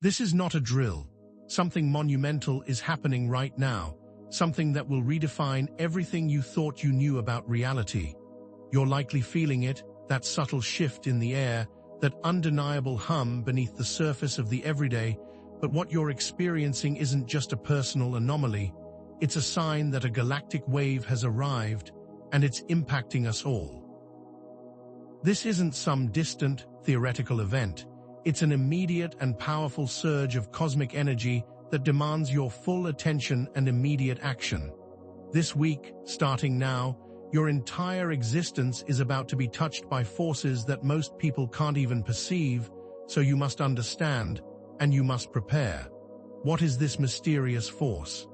This is not a drill. Something monumental is happening right now, something that will redefine everything you thought you knew about reality. You're likely feeling it, that subtle shift in the air, that undeniable hum beneath the surface of the everyday, but what you're experiencing isn't just a personal anomaly. It's a sign that a galactic wave has arrived, and it's impacting us all. This isn't some distant, theoretical event. It's an immediate and powerful surge of cosmic energy that demands your full attention and immediate action. This week, starting now, your entire existence is about to be touched by forces that most people can't even perceive, so you must understand, and you must prepare. What is this mysterious force?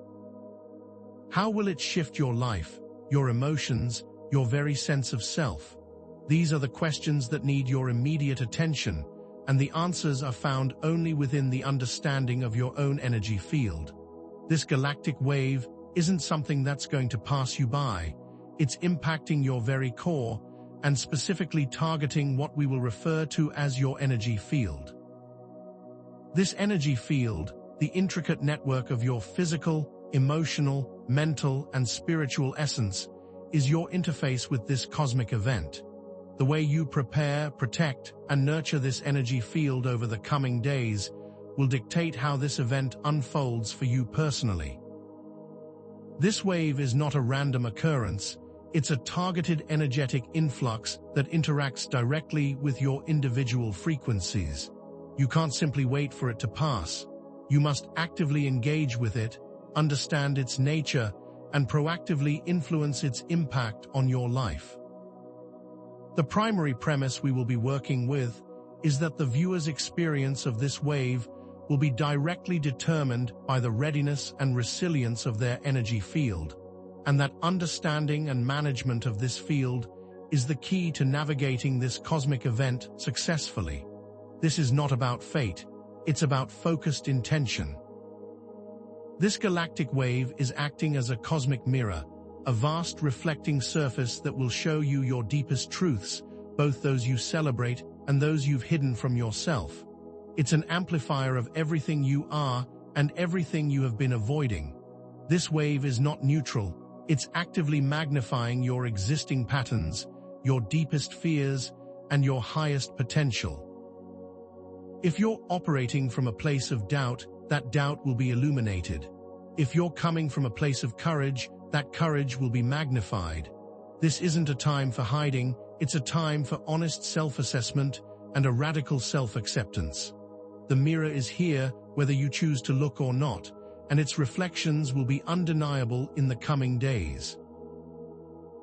How will it shift your life, your emotions, your very sense of self? These are the questions that need your immediate attention, and the answers are found only within the understanding of your own energy field. This galactic wave isn't something that's going to pass you by. It's impacting your very core, and specifically targeting what we will refer to as your energy field. This energy field, the intricate network of your physical, emotional, mental, and spiritual essence, is your interface with this cosmic event. The way you prepare, protect, and nurture this energy field over the coming days will dictate how this event unfolds for you personally. This wave is not a random occurrence. It's a targeted energetic influx that interacts directly with your individual frequencies. You can't simply wait for it to pass. You must actively engage with it, understand its nature, and proactively influence its impact on your life. The primary premise we will be working with is that the viewer's experience of this wave will be directly determined by the readiness and resilience of their energy field, and that understanding and management of this field is the key to navigating this cosmic event successfully. This is not about fate, it's about focused intention. This galactic wave is acting as a cosmic mirror, a vast reflecting surface that will show you your deepest truths, both those you celebrate and those you've hidden from yourself. It's an amplifier of everything you are and everything you have been avoiding. This wave is not neutral, it's actively magnifying your existing patterns, your deepest fears, and your highest potential. If you're operating from a place of doubt, that doubt will be illuminated. If you're coming from a place of courage, that courage will be magnified. This isn't a time for hiding, it's a time for honest self-assessment and a radical self-acceptance. The mirror is here, whether you choose to look or not, and its reflections will be undeniable in the coming days.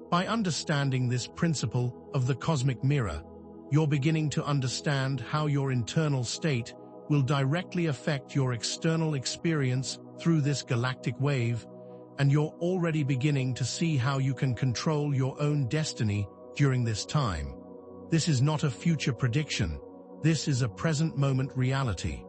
By understanding this principle of the cosmic mirror, you're beginning to understand how your internal state will directly affect your external experience through this galactic wave, and you're already beginning to see how you can control your own destiny during this time. This is not a future prediction. This is a present moment reality.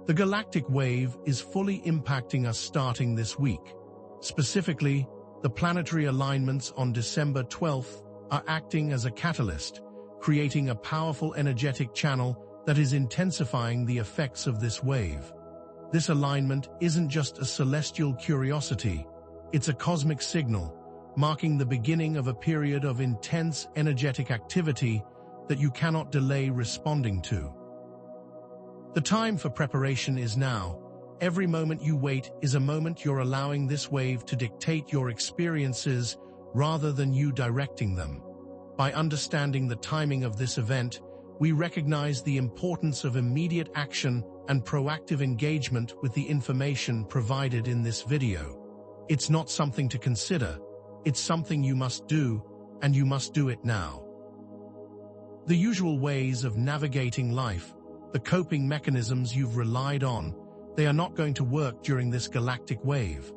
The galactic wave is fully impacting us starting this week. Specifically, the planetary alignments on December 12th are acting as a catalyst, creating a powerful energetic channel that is intensifying the effects of this wave. This alignment isn't just a celestial curiosity, it's a cosmic signal, marking the beginning of a period of intense energetic activity that you cannot delay responding to. The time for preparation is now. Every moment you wait is a moment you're allowing this wave to dictate your experiences rather than you directing them. By understanding the timing of this event, we recognize the importance of immediate action and proactive engagement with the information provided in this video. It's not something to consider, it's something you must do, and you must do it now. The usual ways of navigating life, the coping mechanisms you've relied on, they are not going to work during this galactic wave.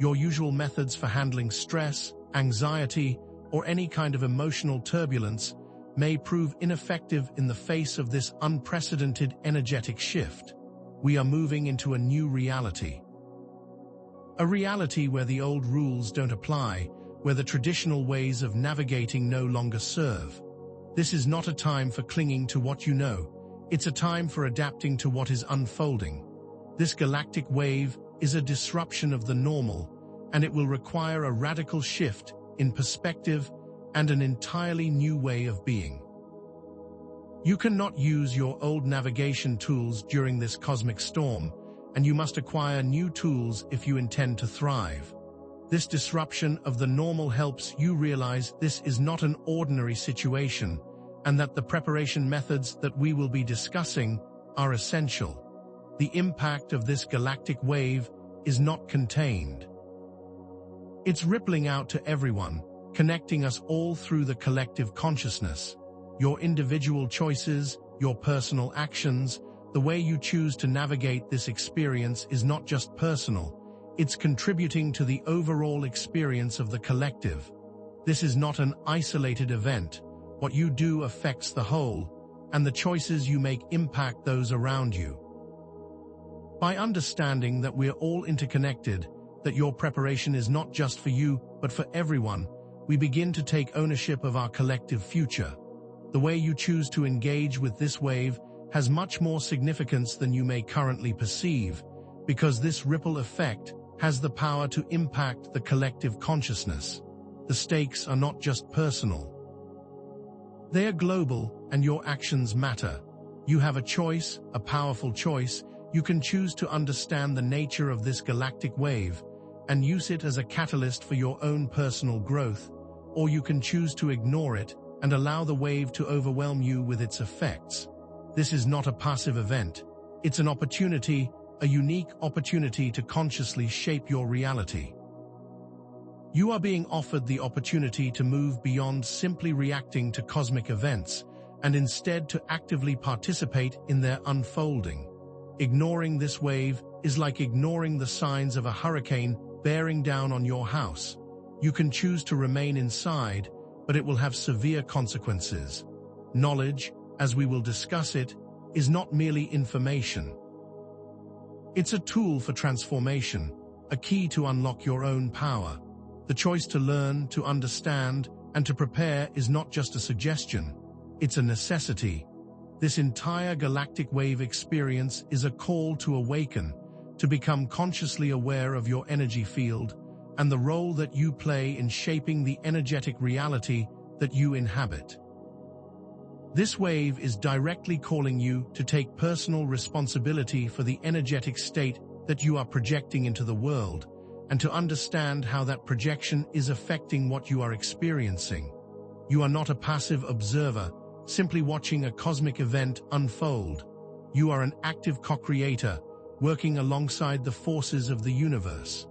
Your usual methods for handling stress, anxiety, or any kind of emotional turbulence may prove ineffective in the face of this unprecedented energetic shift. We are moving into a new reality. A reality where the old rules don't apply, where the traditional ways of navigating no longer serve. This is not a time for clinging to what you know. It's a time for adapting to what is unfolding. This galactic wave is a disruption of the normal, and it will require a radical shift in perspective and an entirely new way of being. You cannot use your old navigation tools during this cosmic storm, and you must acquire new tools if you intend to thrive. This disruption of the normal helps you realize this is not an ordinary situation, and that the preparation methods that we will be discussing are essential. The impact of this galactic wave is not contained. It's rippling out to everyone, connecting us all through the collective consciousness. Your individual choices, your personal actions, the way you choose to navigate this experience is not just personal, it's contributing to the overall experience of the collective. This is not an isolated event. What you do affects the whole, and the choices you make impact those around you. By understanding that we're all interconnected, that your preparation is not just for you, but for everyone, we begin to take ownership of our collective future. The way you choose to engage with this wave has much more significance than you may currently perceive, because this ripple effect has the power to impact the collective consciousness. The stakes are not just personal. They are global, and your actions matter. You have a choice, a powerful choice. You can choose to understand the nature of this galactic wave and use it as a catalyst for your own personal growth, or you can choose to ignore it and allow the wave to overwhelm you with its effects. This is not a passive event. It's an opportunity, a unique opportunity to consciously shape your reality. You are being offered the opportunity to move beyond simply reacting to cosmic events, and instead to actively participate in their unfolding. Ignoring this wave is like ignoring the signs of a hurricane bearing down on your house. You can choose to remain inside, but it will have severe consequences. Knowledge, as we will discuss it, is not merely information. It's a tool for transformation, a key to unlock your own power. The choice to learn, to understand, and to prepare is not just a suggestion, it's a necessity. This entire galactic wave experience is a call to awaken, to become consciously aware of your energy field and the role that you play in shaping the energetic reality that you inhabit. This wave is directly calling you to take personal responsibility for the energetic state that you are projecting into the world, and to understand how that projection is affecting what you are experiencing. You are not a passive observer, simply watching a cosmic event unfold. You are an active co-creator, working alongside the forces of the universe.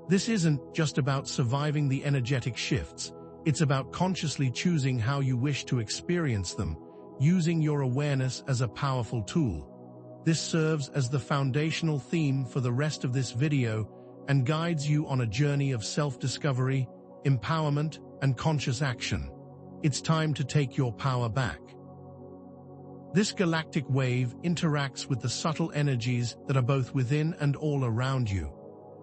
This isn't just about surviving the energetic shifts, it's about consciously choosing how you wish to experience them, using your awareness as a powerful tool. This serves as the foundational theme for the rest of this video and guides you on a journey of self-discovery, empowerment, and conscious action. It's time to take your power back. This galactic wave interacts with the subtle energies that are both within and all around you.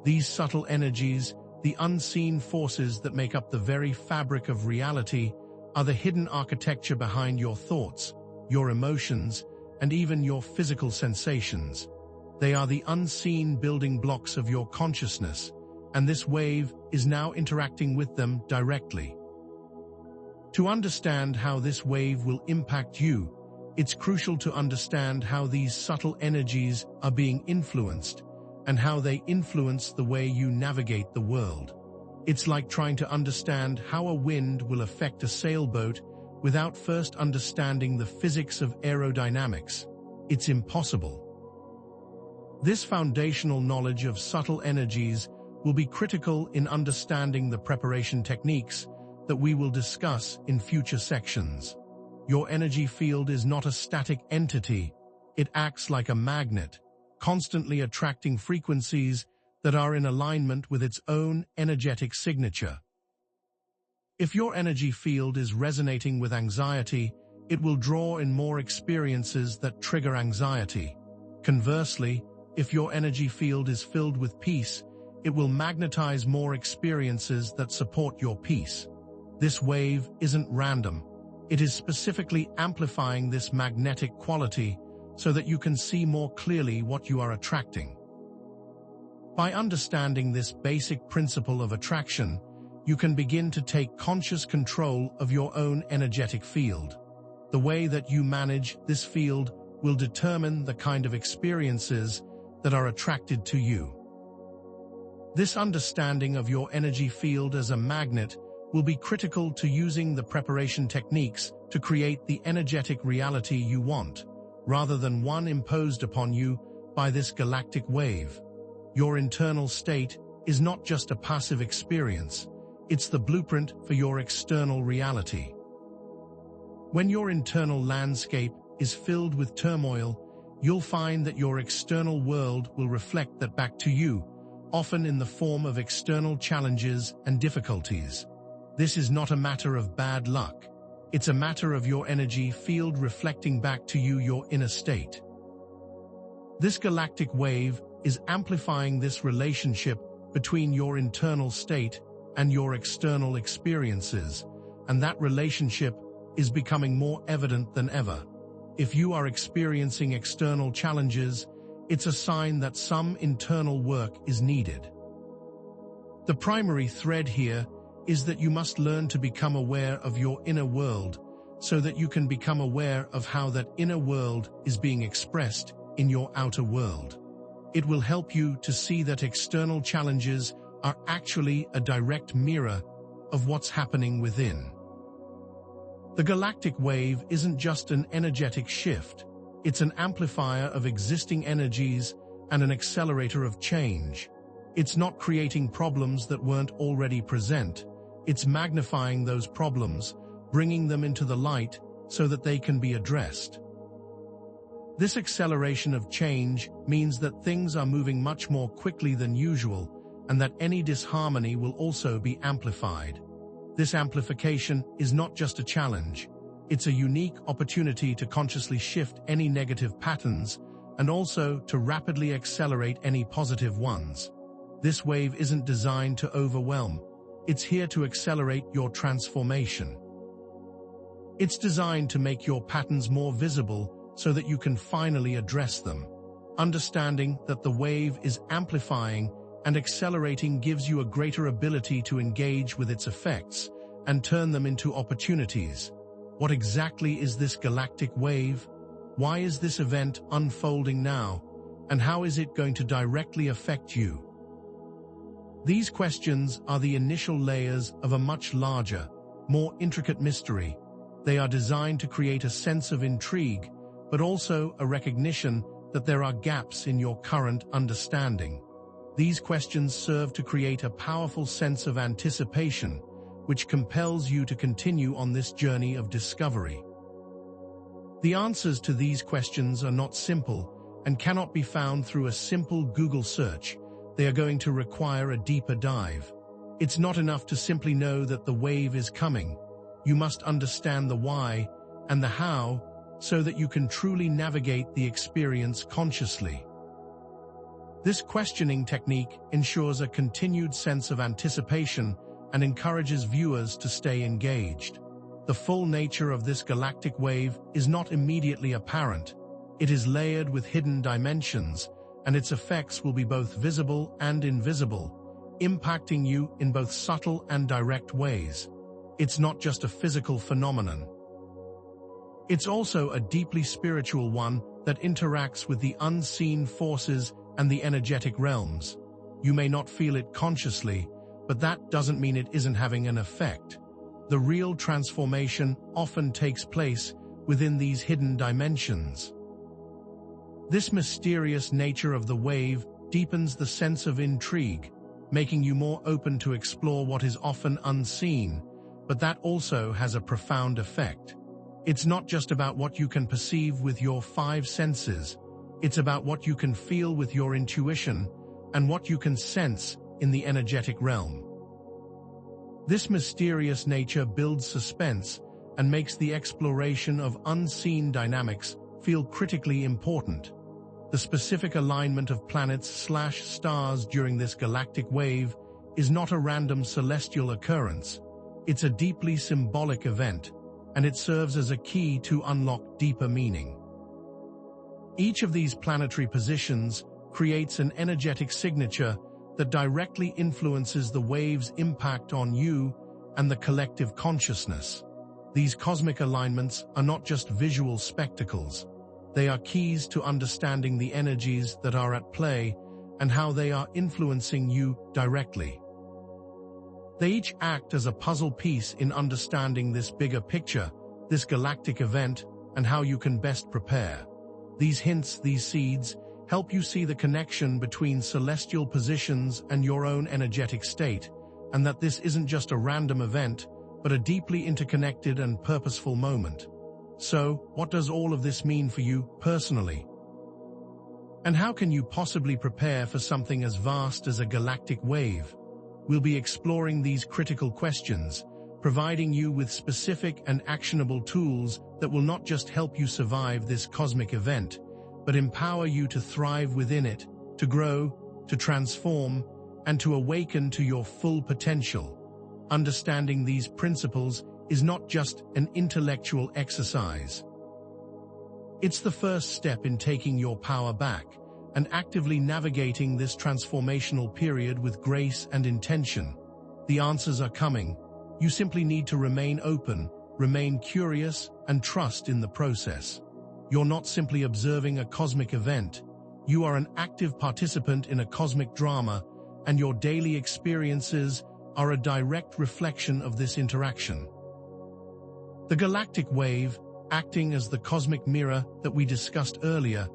These subtle energies, the unseen forces that make up the very fabric of reality, are the hidden architecture behind your thoughts, your emotions, and even your physical sensations. They are the unseen building blocks of your consciousness, and this wave is now interacting with them directly. To understand how this wave will impact you, it's crucial to understand how these subtle energies are being influenced and how they influence the way you navigate the world. It's like trying to understand how a wind will affect a sailboat without first understanding the physics of aerodynamics. It's impossible. This foundational knowledge of subtle energies will be critical in understanding the preparation techniques that we will discuss in future sections. Your energy field is not a static entity. It acts like a magnet, constantly attracting frequencies that are in alignment with its own energetic signature. If your energy field is resonating with anxiety, it will draw in more experiences that trigger anxiety. Conversely, if your energy field is filled with peace, it will magnetize more experiences that support your peace. This wave isn't random. It is specifically amplifying this magnetic quality so that you can see more clearly what you are attracting. By understanding this basic principle of attraction, you can begin to take conscious control of your own energetic field. The way that you manage this field will determine the kind of experiences that are attracted to you. This understanding of your energy field as a magnet will be critical to using the preparation techniques to create the energetic reality you want, rather than one imposed upon you by this galactic wave. Your internal state is not just a passive experience, it's the blueprint for your external reality. When your internal landscape is filled with turmoil, you'll find that your external world will reflect that back to you, often in the form of external challenges and difficulties. This is not a matter of bad luck. It's a matter of your energy field reflecting back to you your inner state. This galactic wave is amplifying this relationship between your internal state and your external experiences, and that relationship is becoming more evident than ever. If you are experiencing external challenges, it's a sign that some internal work is needed. The primary thread here is that you must learn to become aware of your inner world so that you can become aware of how that inner world is being expressed in your outer world. It will help you to see that external challenges are actually a direct mirror of what's happening within. The galactic wave isn't just an energetic shift, it's an amplifier of existing energies and an accelerator of change. It's not creating problems that weren't already present, it's magnifying those problems, bringing them into the light so that they can be addressed. This acceleration of change means that things are moving much more quickly than usual, and that any disharmony will also be amplified. This amplification is not just a challenge, it's a unique opportunity to consciously shift any negative patterns and also to rapidly accelerate any positive ones. This wave isn't designed to overwhelm, it's here to accelerate your transformation. It's designed to make your patterns more visible so that you can finally address them. Understanding that the wave is amplifying and accelerating gives you a greater ability to engage with its effects and turn them into opportunities. What exactly is this galactic wave? Why is this event unfolding now? And how is it going to directly affect you? These questions are the initial layers of a much larger, more intricate mystery. They are designed to create a sense of intrigue, but also a recognition that there are gaps in your current understanding. These questions serve to create a powerful sense of anticipation, which compels you to continue on this journey of discovery. The answers to these questions are not simple and cannot be found through a simple Google search. They are going to require a deeper dive. It's not enough to simply know that the wave is coming. You must understand the why and the how so that you can truly navigate the experience consciously. This questioning technique ensures a continued sense of anticipation and encourages viewers to stay engaged. The full nature of this galactic wave is not immediately apparent. It is layered with hidden dimensions, and its effects will be both visible and invisible, impacting you in both subtle and direct ways. It's not just a physical phenomenon. It's also a deeply spiritual one that interacts with the unseen forces and the energetic realms. You may not feel it consciously, but that doesn't mean it isn't having an effect. The real transformation often takes place within these hidden dimensions. This mysterious nature of the wave deepens the sense of intrigue, making you more open to explore what is often unseen, but that also has a profound effect. It's not just about what you can perceive with your five senses, it's about what you can feel with your intuition and what you can sense in the energetic realm. This mysterious nature builds suspense and makes the exploration of unseen dynamics feel critically important. The specific alignment of planets/stars during this galactic wave is not a random celestial occurrence. It's a deeply symbolic event, and it serves as a key to unlock deeper meaning. Each of these planetary positions creates an energetic signature that directly influences the wave's impact on you and the collective consciousness. These cosmic alignments are not just visual spectacles. They are keys to understanding the energies that are at play and how they are influencing you directly. They each act as a puzzle piece in understanding this bigger picture, this galactic event, and how you can best prepare. These hints, these seeds, help you see the connection between celestial positions and your own energetic state, and that this isn't just a random event, but a deeply interconnected and purposeful moment. So, what does all of this mean for you personally? And how can you possibly prepare for something as vast as a galactic wave? We'll be exploring these critical questions, providing you with specific and actionable tools that will not just help you survive this cosmic event, but empower you to thrive within it, to grow, to transform, and to awaken to your full potential. Understanding these principles is not just an intellectual exercise. It's the first step in taking your power back and actively navigating this transformational period with grace and intention. The answers are coming. You simply need to remain open, remain curious, and trust in the process. You're not simply observing a cosmic event. You are an active participant in a cosmic drama, and your daily experiences are a direct reflection of this interaction. The galactic wave, acting as the cosmic mirror that we discussed earlier,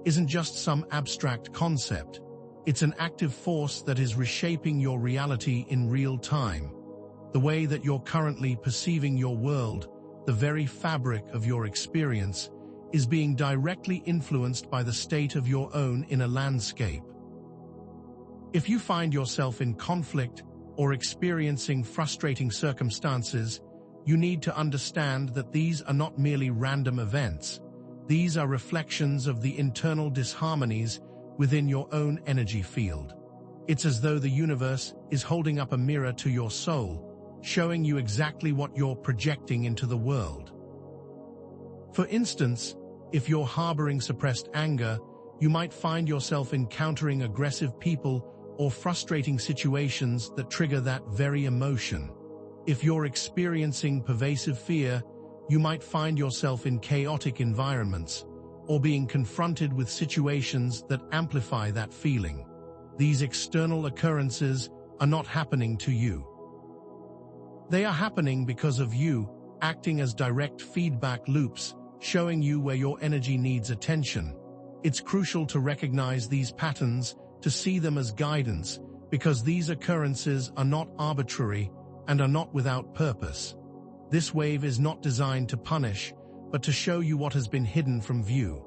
isn't just some abstract concept. It's an active force that is reshaping your reality in real time. The way that you're currently perceiving your world, the very fabric of your experience, is being directly influenced by the state of your own inner landscape. If you find yourself in conflict or experiencing frustrating circumstances, you need to understand that these are not merely random events. These are reflections of the internal disharmonies within your own energy field. It's as though the universe is holding up a mirror to your soul, showing you exactly what you're projecting into the world. For instance, if you're harboring suppressed anger, you might find yourself encountering aggressive people or frustrating situations that trigger that very emotion. If you're experiencing pervasive fear, you might find yourself in chaotic environments or being confronted with situations that amplify that feeling. These external occurrences are not happening to you. They are happening because of you, acting as direct feedback loops, showing you where your energy needs attention. It's crucial to recognize these patterns, to see them as guidance, because these occurrences are not arbitrary and are not without purpose. This wave is not designed to punish, but to show you what has been hidden from view.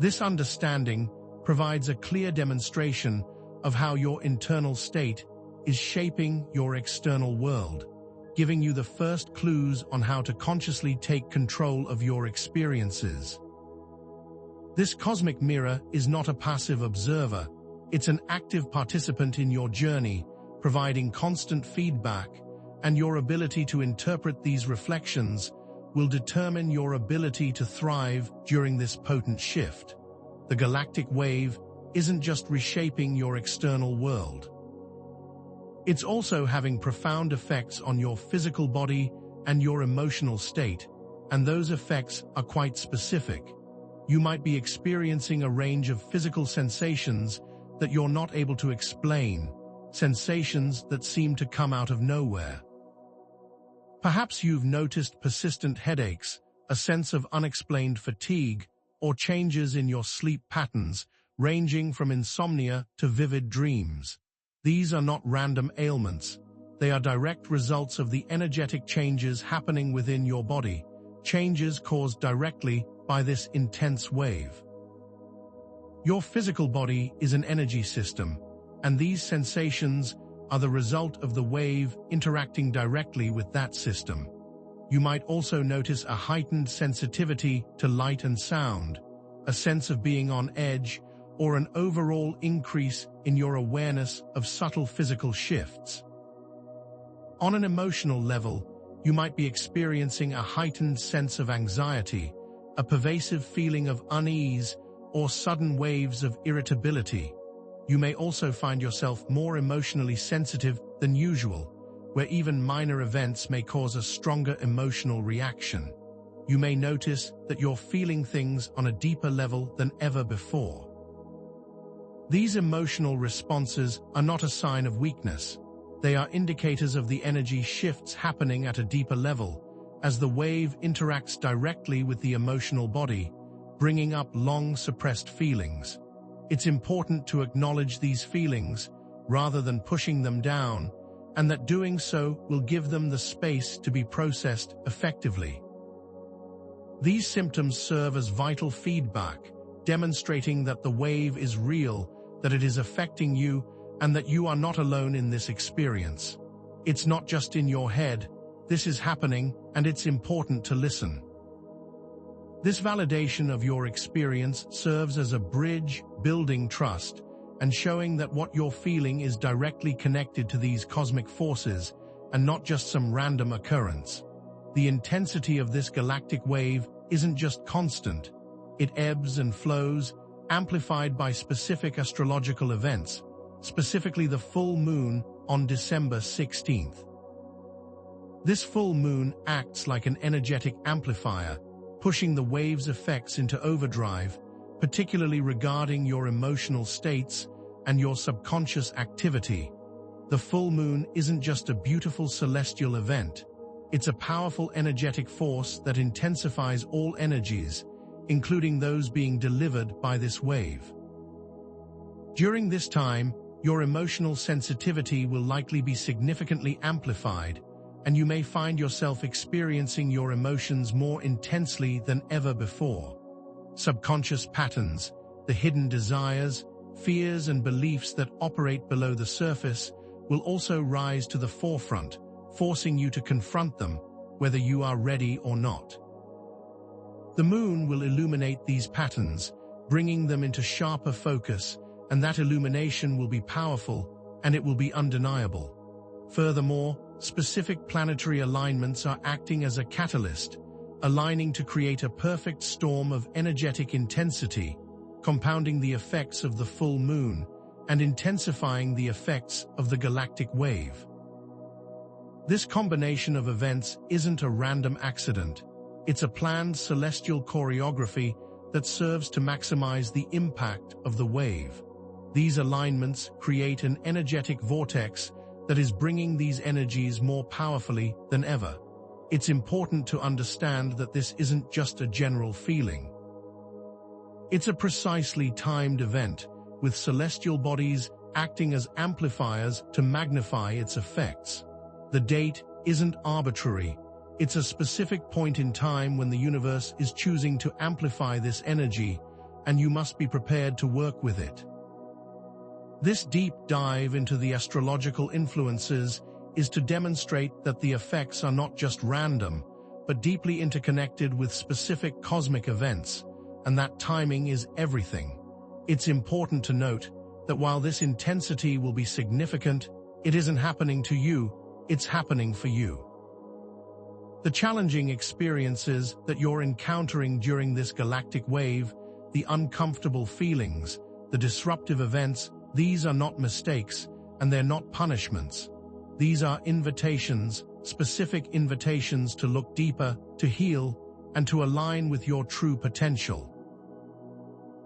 This understanding provides a clear demonstration of how your internal state is shaping your external world, giving you the first clues on how to consciously take control of your experiences. This cosmic mirror is not a passive observer, it's an active participant in your journey, providing constant feedback, and your ability to interpret these reflections will determine your ability to thrive during this potent shift. The galactic wave isn't just reshaping your external world. It's also having profound effects on your physical body and your emotional state, and those effects are quite specific. You might be experiencing a range of physical sensations that you're not able to explain, sensations that seem to come out of nowhere. Perhaps you've noticed persistent headaches, a sense of unexplained fatigue, or changes in your sleep patterns, ranging from insomnia to vivid dreams. These are not random ailments. They are direct results of the energetic changes happening within your body, changes caused directly by this intense wave. Your physical body is an energy system, and these sensations are the result of the wave interacting directly with that system. You might also notice a heightened sensitivity to light and sound, a sense of being on edge, or an overall increase in your awareness of subtle physical shifts. On an emotional level, you might be experiencing a heightened sense of anxiety, a pervasive feeling of unease, or sudden waves of irritability. You may also find yourself more emotionally sensitive than usual, where even minor events may cause a stronger emotional reaction. You may notice that you're feeling things on a deeper level than ever before. These emotional responses are not a sign of weakness. They are indicators of the energy shifts happening at a deeper level, as the wave interacts directly with the emotional body, bringing up long-suppressed feelings. It's important to acknowledge these feelings, rather than pushing them down, and that doing so will give them the space to be processed effectively. These symptoms serve as vital feedback, demonstrating that the wave is real, that it is affecting you, and that you are not alone in this experience. It's not just in your head. This is happening, and it's important to listen. This validation of your experience serves as a bridge, building trust, and showing that what you're feeling is directly connected to these cosmic forces, and not just some random occurrence. The intensity of this galactic wave isn't just constant. It ebbs and flows, amplified by specific astrological events, specifically the full moon on December 16th. This full moon acts like an energetic amplifier, pushing the wave's effects into overdrive, particularly regarding your emotional states and your subconscious activity. The full moon isn't just a beautiful celestial event. It's a powerful energetic force that intensifies all energies, including those being delivered by this wave. During this time, your emotional sensitivity will likely be significantly amplified, and you may find yourself experiencing your emotions more intensely than ever before. Subconscious patterns, the hidden desires, fears, and beliefs that operate below the surface will also rise to the forefront, forcing you to confront them, whether you are ready or not. The moon will illuminate these patterns, bringing them into sharper focus, and that illumination will be powerful, and it will be undeniable. Furthermore, specific planetary alignments are acting as a catalyst, aligning to create a perfect storm of energetic intensity, compounding the effects of the full moon and intensifying the effects of the galactic wave. This combination of events isn't a random accident. It's a planned celestial choreography that serves to maximize the impact of the wave. These alignments create an energetic vortex that is bringing these energies more powerfully than ever. It's important to understand that this isn't just a general feeling. It's a precisely timed event, with celestial bodies acting as amplifiers to magnify its effects. The date isn't arbitrary. It's a specific point in time when the universe is choosing to amplify this energy, and you must be prepared to work with it. This deep dive into the astrological influences is to demonstrate that the effects are not just random, but deeply interconnected with specific cosmic events, and that timing is everything. It's important to note that while this intensity will be significant, it isn't happening to you, it's happening for you. The challenging experiences that you're encountering during this galactic wave, the uncomfortable feelings, the disruptive events, these are not mistakes, and they're not punishments. These are invitations, specific invitations to look deeper, to heal, and to align with your true potential.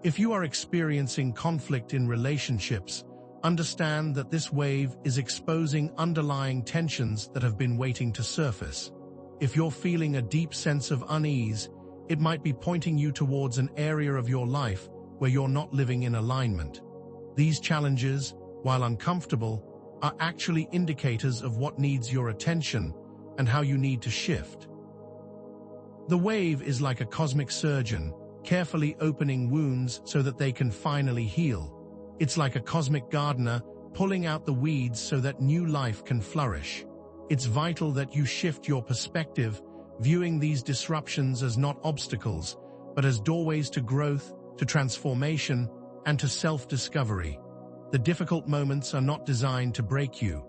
If you are experiencing conflict in relationships, understand that this wave is exposing underlying tensions that have been waiting to surface. If you're feeling a deep sense of unease, it might be pointing you towards an area of your life where you're not living in alignment. These challenges, while uncomfortable, are actually indicators of what needs your attention and how you need to shift. The wave is like a cosmic surgeon, carefully opening wounds so that they can finally heal. It's like a cosmic gardener, pulling out the weeds so that new life can flourish. It's vital that you shift your perspective, viewing these disruptions as not obstacles, but as doorways to growth, to transformation, and to self-discovery. The difficult moments are not designed to break you.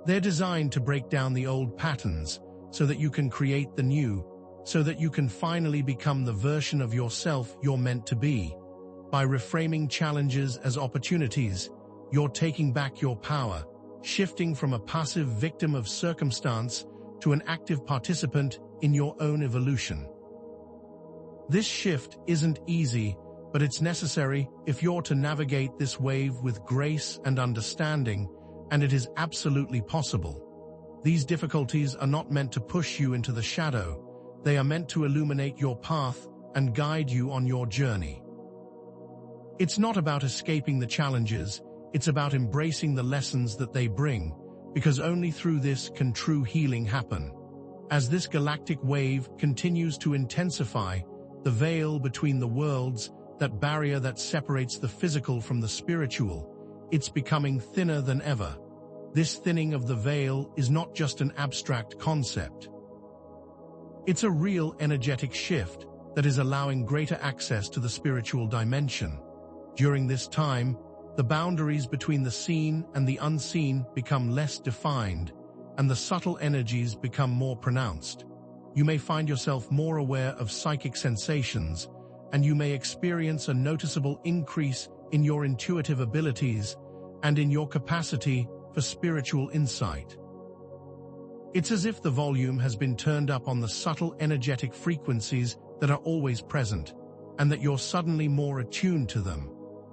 They're designed to break down the old patterns so that you can create the new, so that you can finally become the version of yourself you're meant to be. By reframing challenges as opportunities, you're taking back your power, shifting from a passive victim of circumstance to an active participant in your own evolution. This shift isn't easy, but it's necessary if you're to navigate this wave with grace and understanding, and it is absolutely possible. These difficulties are not meant to push you into the shadow. They are meant to illuminate your path and guide you on your journey. It's not about escaping the challenges, it's about embracing the lessons that they bring, because only through this can true healing happen. As this galactic wave continues to intensify, the veil between the worlds, that barrier that separates the physical from the spiritual, it's becoming thinner than ever. This thinning of the veil is not just an abstract concept. It's a real energetic shift that is allowing greater access to the spiritual dimension. During this time, the boundaries between the seen and the unseen become less defined, and the subtle energies become more pronounced. You may find yourself more aware of psychic sensations, and you may experience a noticeable increase in your intuitive abilities and in your capacity for spiritual insight. It's as if the volume has been turned up on the subtle energetic frequencies that are always present, and that you're suddenly more attuned to them.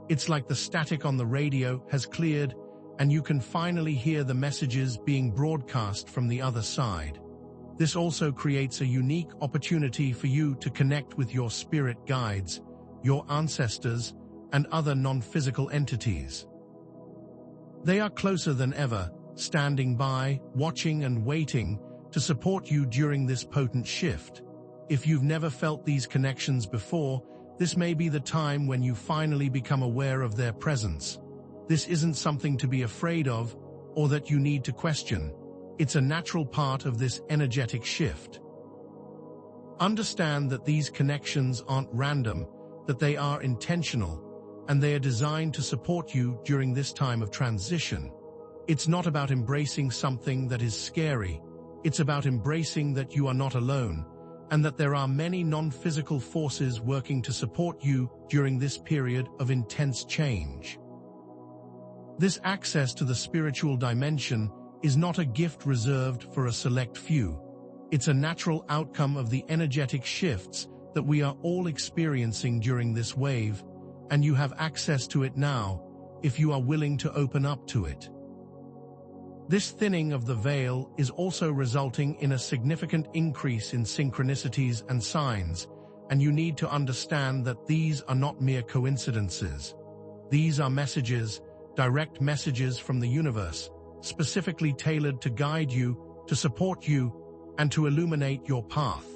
It's like the static on the radio has cleared, and you can finally hear the messages being broadcast from the other side. This also creates a unique opportunity for you to connect with your spirit guides, your ancestors, and other non-physical entities. They are closer than ever, standing by, watching and waiting to support you during this potent shift. If you've never felt these connections before, this may be the time when you finally become aware of their presence. This isn't something to be afraid of or that you need to question. It's a natural part of this energetic shift. Understand that these connections aren't random, that they are intentional, and they are designed to support you during this time of transition. It's not about embracing something that is scary. It's about embracing that you are not alone, and that there are many non-physical forces working to support you during this period of intense change. This access to the spiritual dimension is not a gift reserved for a select few. It's a natural outcome of the energetic shifts that we are all experiencing during this wave, and you have access to it now, if you are willing to open up to it. This thinning of the veil is also resulting in a significant increase in synchronicities and signs, and you need to understand that these are not mere coincidences. These are messages, direct messages from the universe, specifically tailored to guide you, to support you, and to illuminate your path.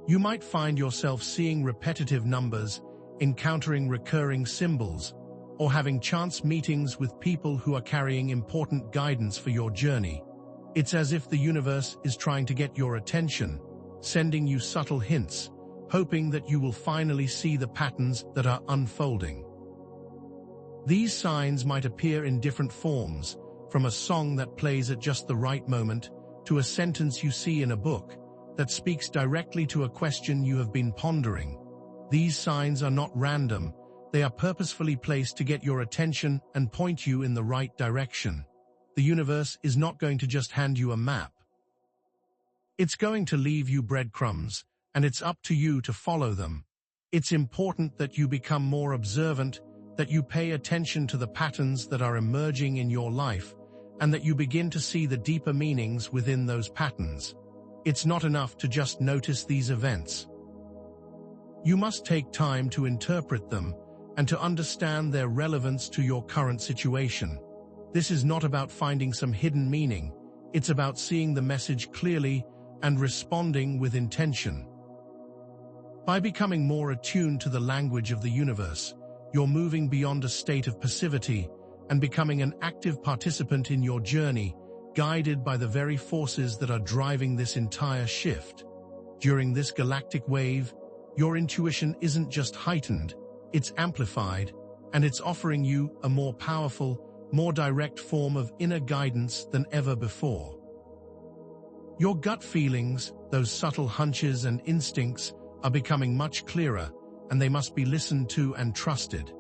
You might find yourself seeing repetitive numbers, encountering recurring symbols, or having chance meetings with people who are carrying important guidance for your journey. It's as if the universe is trying to get your attention, sending you subtle hints, hoping that you will finally see the patterns that are unfolding. These signs might appear in different forms, from a song that plays at just the right moment, to a sentence you see in a book that speaks directly to a question you have been pondering. These signs are not random. They are purposefully placed to get your attention and point you in the right direction. The universe is not going to just hand you a map. It's going to leave you breadcrumbs, and it's up to you to follow them. It's important that you become more observant, that you pay attention to the patterns that are emerging in your life, and that you begin to see the deeper meanings within those patterns. It's not enough to just notice these events. You must take time to interpret them and to understand their relevance to your current situation. This is not about finding some hidden meaning. It's about seeing the message clearly and responding with intention. By becoming more attuned to the language of the universe, you're moving beyond a state of passivity and becoming an active participant in your journey, guided by the very forces that are driving this entire shift. During this galactic wave, your intuition isn't just heightened, it's amplified, and it's offering you a more powerful, more direct form of inner guidance than ever before. Your gut feelings, those subtle hunches and instincts, are becoming much clearer, and they must be listened to and trusted.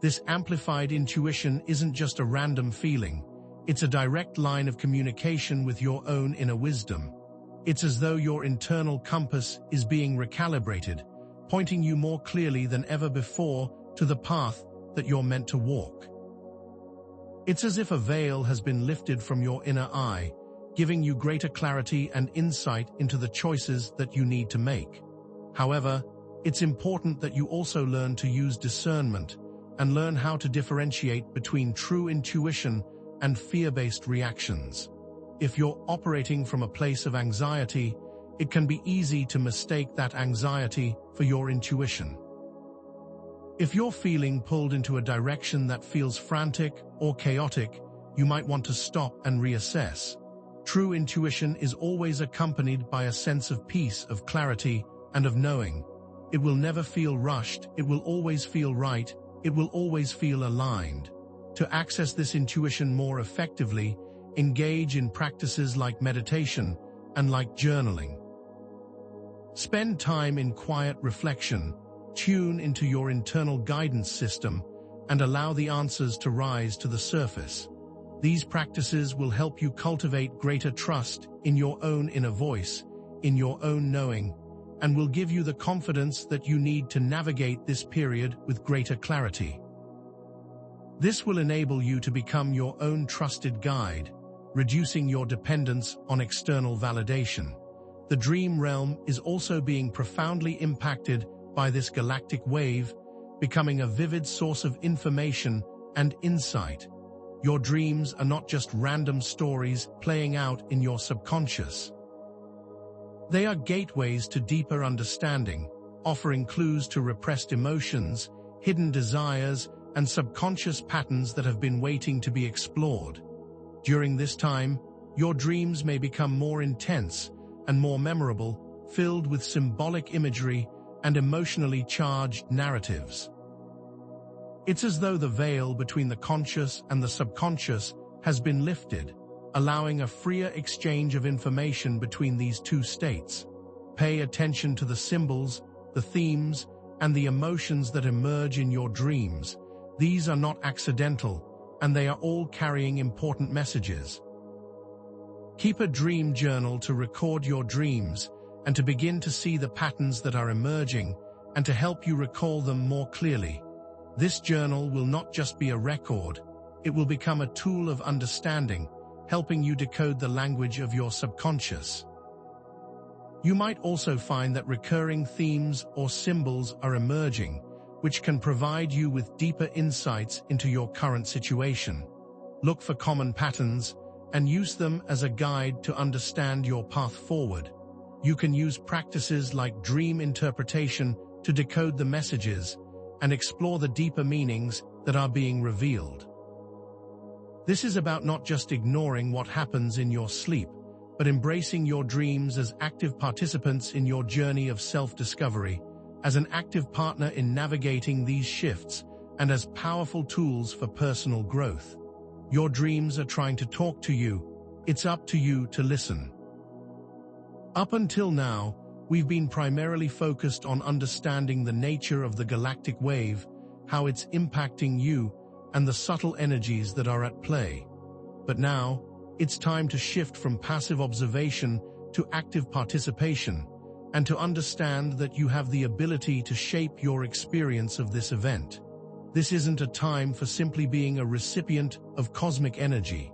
This amplified intuition isn't just a random feeling, it's a direct line of communication with your own inner wisdom. It's as though your internal compass is being recalibrated, pointing you more clearly than ever before to the path that you're meant to walk. It's as if a veil has been lifted from your inner eye, giving you greater clarity and insight into the choices that you need to make. However, it's important that you also learn to use discernment and learn how to differentiate between true intuition and fear-based reactions. If you're operating from a place of anxiety, it can be easy to mistake that anxiety for your intuition. If you're feeling pulled into a direction that feels frantic or chaotic, you might want to stop and reassess. True intuition is always accompanied by a sense of peace, of clarity, and of knowing. It will never feel rushed, it will always feel right, it will always feel aligned. To access this intuition more effectively, engage in practices like meditation and like journaling. Spend time in quiet reflection, tune into your internal guidance system, and allow the answers to rise to the surface. These practices will help you cultivate greater trust in your own inner voice, in your own knowing, and will give you the confidence that you need to navigate this period with greater clarity. This will enable you to become your own trusted guide, reducing your dependence on external validation. The dream realm is also being profoundly impacted by this galactic wave, becoming a vivid source of information and insight. Your dreams are not just random stories playing out in your subconscious. They are gateways to deeper understanding, offering clues to repressed emotions, hidden desires, and subconscious patterns that have been waiting to be explored. During this time, your dreams may become more intense and more memorable, filled with symbolic imagery and emotionally charged narratives. It's as though the veil between the conscious and the subconscious has been lifted, allowing a freer exchange of information between these two states. Pay attention to the symbols, the themes, and the emotions that emerge in your dreams. These are not accidental, and they are all carrying important messages. Keep a dream journal to record your dreams and to begin to see the patterns that are emerging and to help you recall them more clearly. This journal will not just be a record, it will become a tool of understanding, helping you decode the language of your subconscious. You might also find that recurring themes or symbols are emerging, which can provide you with deeper insights into your current situation. Look for common patterns and use them as a guide to understand your path forward. You can use practices like dream interpretation to decode the messages and explore the deeper meanings that are being revealed. This is about not just ignoring what happens in your sleep, but embracing your dreams as active participants in your journey of self-discovery, as an active partner in navigating these shifts, and as powerful tools for personal growth. Your dreams are trying to talk to you. It's up to you to listen. Up until now, we've been primarily focused on understanding the nature of the galactic wave, how it's impacting you, and the subtle energies that are at play. But now, it's time to shift from passive observation to active participation, and to understand that you have the ability to shape your experience of this event. This isn't a time for simply being a recipient of cosmic energy.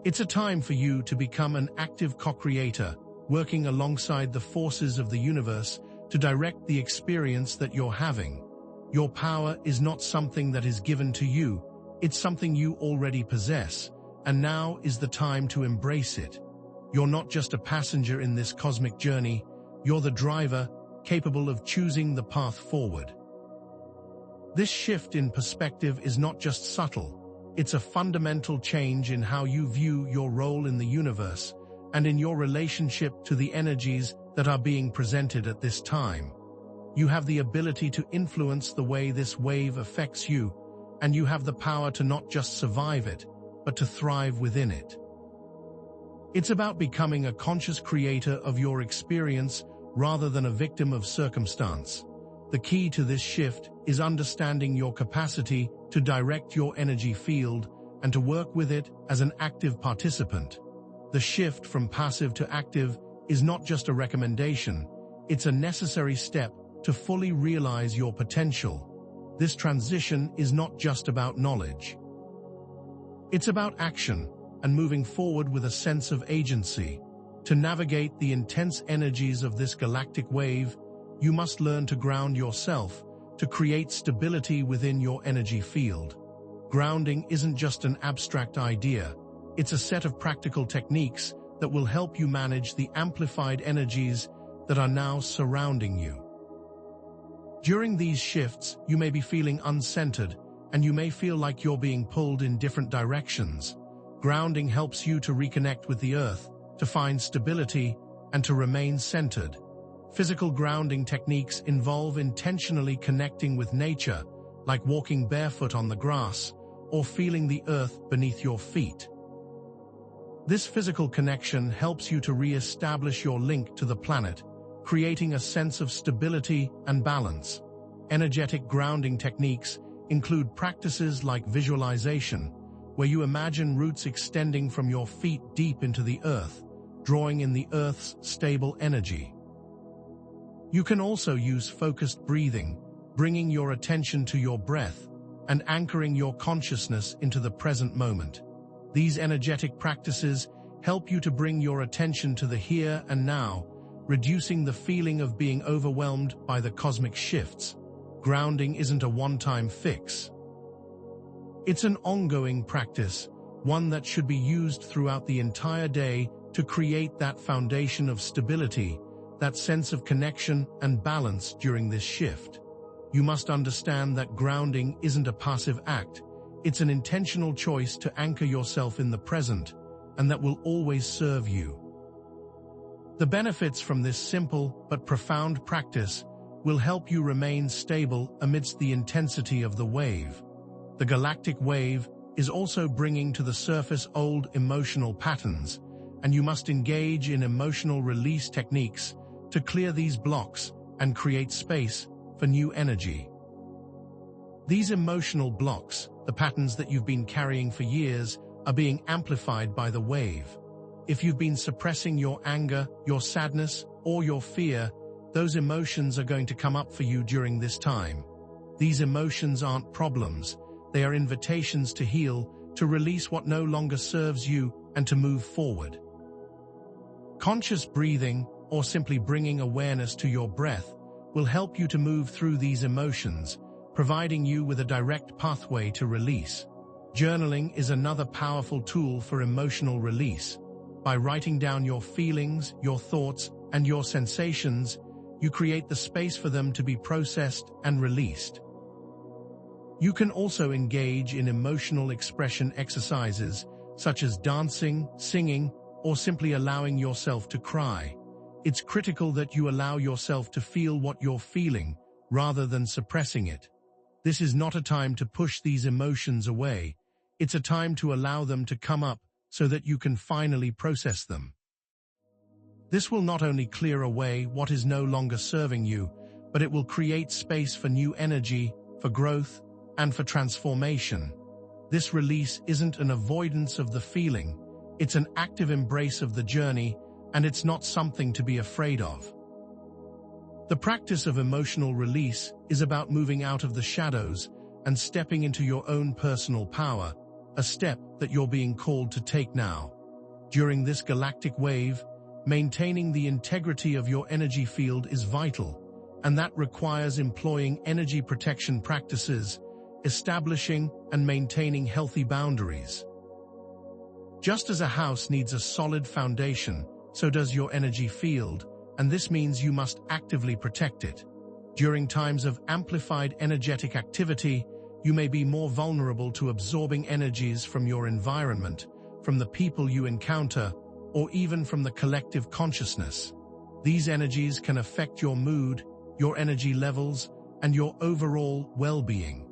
It's a time for you to become an active co-creator, working alongside the forces of the universe to direct the experience that you're having. Your power is not something that is given to you, it's something you already possess, and now is the time to embrace it. You're not just a passenger in this cosmic journey, you're the driver, capable of choosing the path forward. This shift in perspective is not just subtle, it's a fundamental change in how you view your role in the universe and in your relationship to the energies that are being presented at this time. You have the ability to influence the way this wave affects you, and you have the power to not just survive it, but to thrive within it. It's about becoming a conscious creator of your experience rather than a victim of circumstance. The key to this shift is understanding your capacity to direct your energy field and to work with it as an active participant. The shift from passive to active is not just a recommendation, it's a necessary step to fully realize your potential. This transition is not just about knowledge. It's about action and moving forward with a sense of agency. To navigate the intense energies of this galactic wave, you must learn to ground yourself, to create stability within your energy field. Grounding isn't just an abstract idea, it's a set of practical techniques that will help you manage the amplified energies that are now surrounding you. During these shifts, you may be feeling uncentered, and you may feel like you're being pulled in different directions. Grounding helps you to reconnect with the earth, to find stability, and to remain centered. Physical grounding techniques involve intentionally connecting with nature, like walking barefoot on the grass, or feeling the earth beneath your feet. This physical connection helps you to re-establish your link to the planet, creating a sense of stability and balance. Energetic grounding techniques include practices like visualization, where you imagine roots extending from your feet deep into the earth, drawing in the earth's stable energy. You can also use focused breathing, bringing your attention to your breath and anchoring your consciousness into the present moment. These energetic practices help you to bring your attention to the here and now, reducing the feeling of being overwhelmed by the cosmic shifts. Grounding isn't a one-time fix. It's an ongoing practice, one that should be used throughout the entire day to create that foundation of stability, that sense of connection and balance during this shift. You must understand that grounding isn't a passive act, it's an intentional choice to anchor yourself in the present, and that will always serve you. The benefits from this simple but profound practice will help you remain stable amidst the intensity of the wave. The galactic wave is also bringing to the surface old emotional patterns, and you must engage in emotional release techniques to clear these blocks and create space for new energy. These emotional blocks, the patterns that you've been carrying for years, are being amplified by the wave. If you've been suppressing your anger, your sadness, or your fear, those emotions are going to come up for you during this time. These emotions aren't problems, they are invitations to heal, to release what no longer serves you, and to move forward. Conscious breathing, or simply bringing awareness to your breath, will help you to move through these emotions, providing you with a direct pathway to release. Journaling is another powerful tool for emotional release. By writing down your feelings, your thoughts, and your sensations, you create the space for them to be processed and released. You can also engage in emotional expression exercises, such as dancing, singing, or simply allowing yourself to cry. It's critical that you allow yourself to feel what you're feeling, rather than suppressing it. This is not a time to push these emotions away. It's a time to allow them to come up so that you can finally process them. This will not only clear away what is no longer serving you, but it will create space for new energy, for growth, and for transformation. This release isn't an avoidance of the feeling, it's an active embrace of the journey, and it's not something to be afraid of. The practice of emotional release is about moving out of the shadows and stepping into your own personal power, a step that you're being called to take now. During this galactic wave, maintaining the integrity of your energy field is vital, and that requires employing energy protection practices, establishing and maintaining healthy boundaries. Just as a house needs a solid foundation, so does your energy field, and this means you must actively protect it. During times of amplified energetic activity, you may be more vulnerable to absorbing energies from your environment, from the people you encounter, or even from the collective consciousness. These energies can affect your mood, your energy levels, and your overall well-being.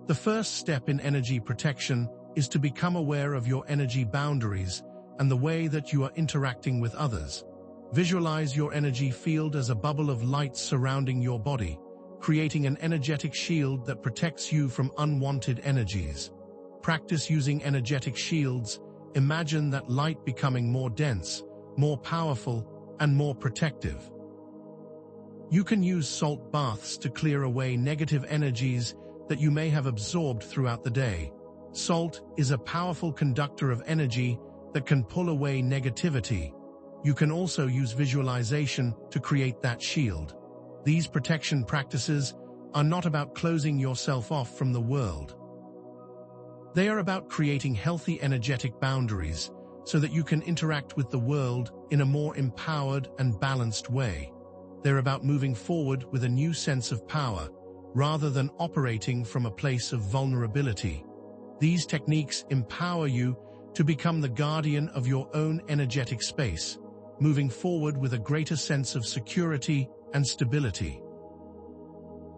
The first step in energy protection is to become aware of your energy boundaries and the way that you are interacting with others. Visualize your energy field as a bubble of light surrounding your body, creating an energetic shield that protects you from unwanted energies. Practice using energetic shields. Imagine that light becoming more dense, more powerful, and more protective. You can use salt baths to clear away negative energies that you may have absorbed throughout the day. Salt is a powerful conductor of energy that can pull away negativity. You can also use visualization to create that shield. These protection practices are not about closing yourself off from the world. They are about creating healthy energetic boundaries so that you can interact with the world in a more empowered and balanced way. They're about moving forward with a new sense of power, rather than operating from a place of vulnerability. These techniques empower you to become the guardian of your own energetic space, moving forward with a greater sense of security and stability.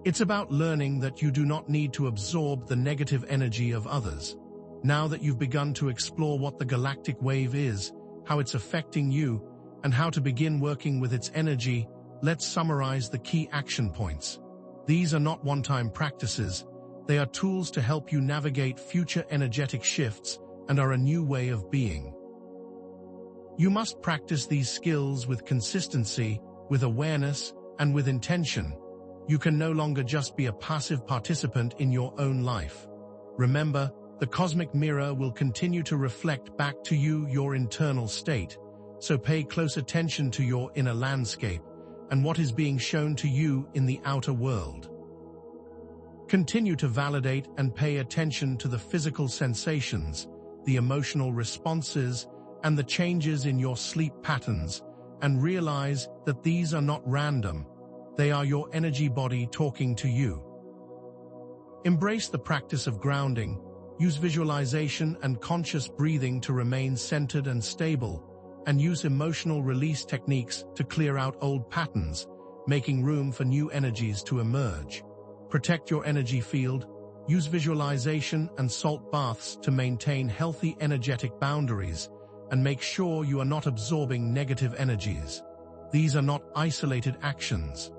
It's about learning that you do not need to absorb the negative energy of others. Now that you've begun to explore what the galactic wave is, how it's affecting you, and how to begin working with its energy, let's summarize the key action points. These are not one-time practices. They are tools to help you navigate future energetic shifts and are a new way of being. You must practice these skills with consistency, with awareness, and with intention. You can no longer just be a passive participant in your own life. Remember, the cosmic mirror will continue to reflect back to you your internal state, so pay close attention to your inner landscape and what is being shown to you in the outer world. Continue to validate and pay attention to the physical sensations, the emotional responses, and the changes in your sleep patterns, and realize that these are not random. They are your energy body talking to you. Embrace the practice of grounding. Use visualization and conscious breathing to remain centered and stable, and use emotional release techniques to clear out old patterns, making room for new energies to emerge. Protect your energy field. Use visualization and salt baths to maintain healthy energetic boundaries, and make sure you are not absorbing negative energies. These are not isolated actions.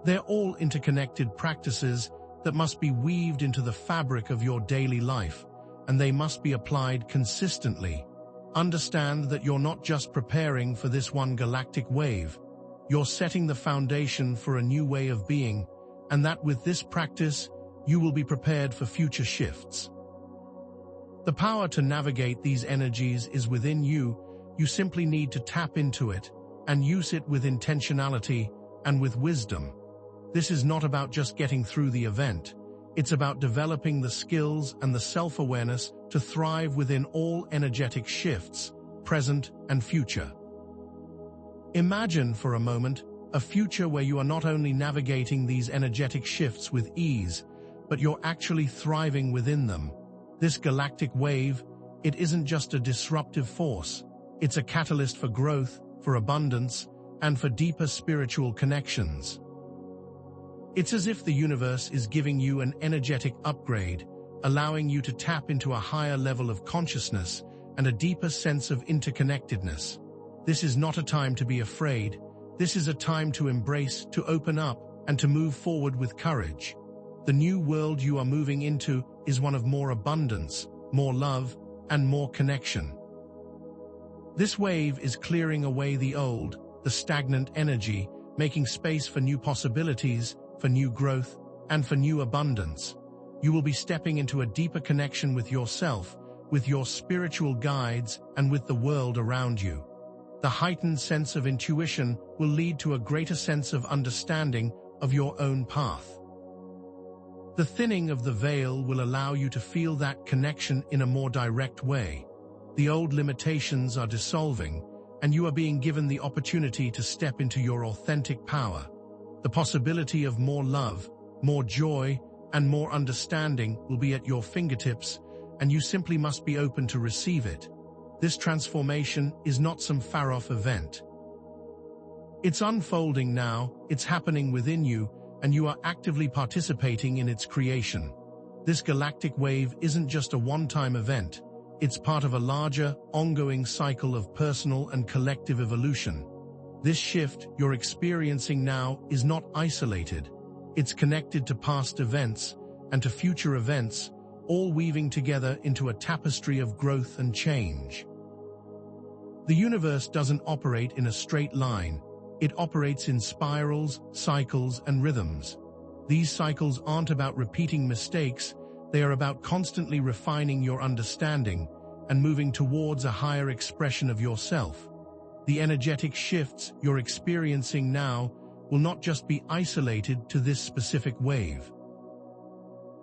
They're all interconnected practices that must be weaved into the fabric of your daily life, and they must be applied consistently. Understand that you're not just preparing for this one galactic wave. You're setting the foundation for a new way of being, and that with this practice, you will be prepared for future shifts. The power to navigate these energies is within you. You simply need to tap into it and use it with intentionality and with wisdom. This is not about just getting through the event. It's about developing the skills and the self-awareness to thrive within all energetic shifts, present and future. Imagine for a moment a future where you are not only navigating these energetic shifts with ease, but you're actually thriving within them. This galactic wave, it isn't just a disruptive force. It's a catalyst for growth, for abundance, and for deeper spiritual connections. It's as if the universe is giving you an energetic upgrade, allowing you to tap into a higher level of consciousness and a deeper sense of interconnectedness. This is not a time to be afraid. This is a time to embrace, to open up, and to move forward with courage. The new world you are moving into is one of more abundance, more love, and more connection. This wave is clearing away the old, the stagnant energy, making space for new possibilities, for new growth, and for new abundance. You will be stepping into a deeper connection with yourself, with your spiritual guides, and with the world around you. The heightened sense of intuition will lead to a greater sense of understanding of your own path. The thinning of the veil will allow you to feel that connection in a more direct way. The old limitations are dissolving, and you are being given the opportunity to step into your authentic power. The possibility of more love, more joy, and more understanding will be at your fingertips, and you simply must be open to receive it. This transformation is not some far-off event. It's unfolding now, it's happening within you, and you are actively participating in its creation. This galactic wave isn't just a one-time event. It's part of a larger, ongoing cycle of personal and collective evolution. This shift you're experiencing now is not isolated. It's connected to past events and to future events, all weaving together into a tapestry of growth and change. The universe doesn't operate in a straight line. It operates in spirals, cycles, and rhythms. These cycles aren't about repeating mistakes. They are about constantly refining your understanding and moving towards a higher expression of yourself. The energetic shifts you're experiencing now will not just be isolated to this specific wave.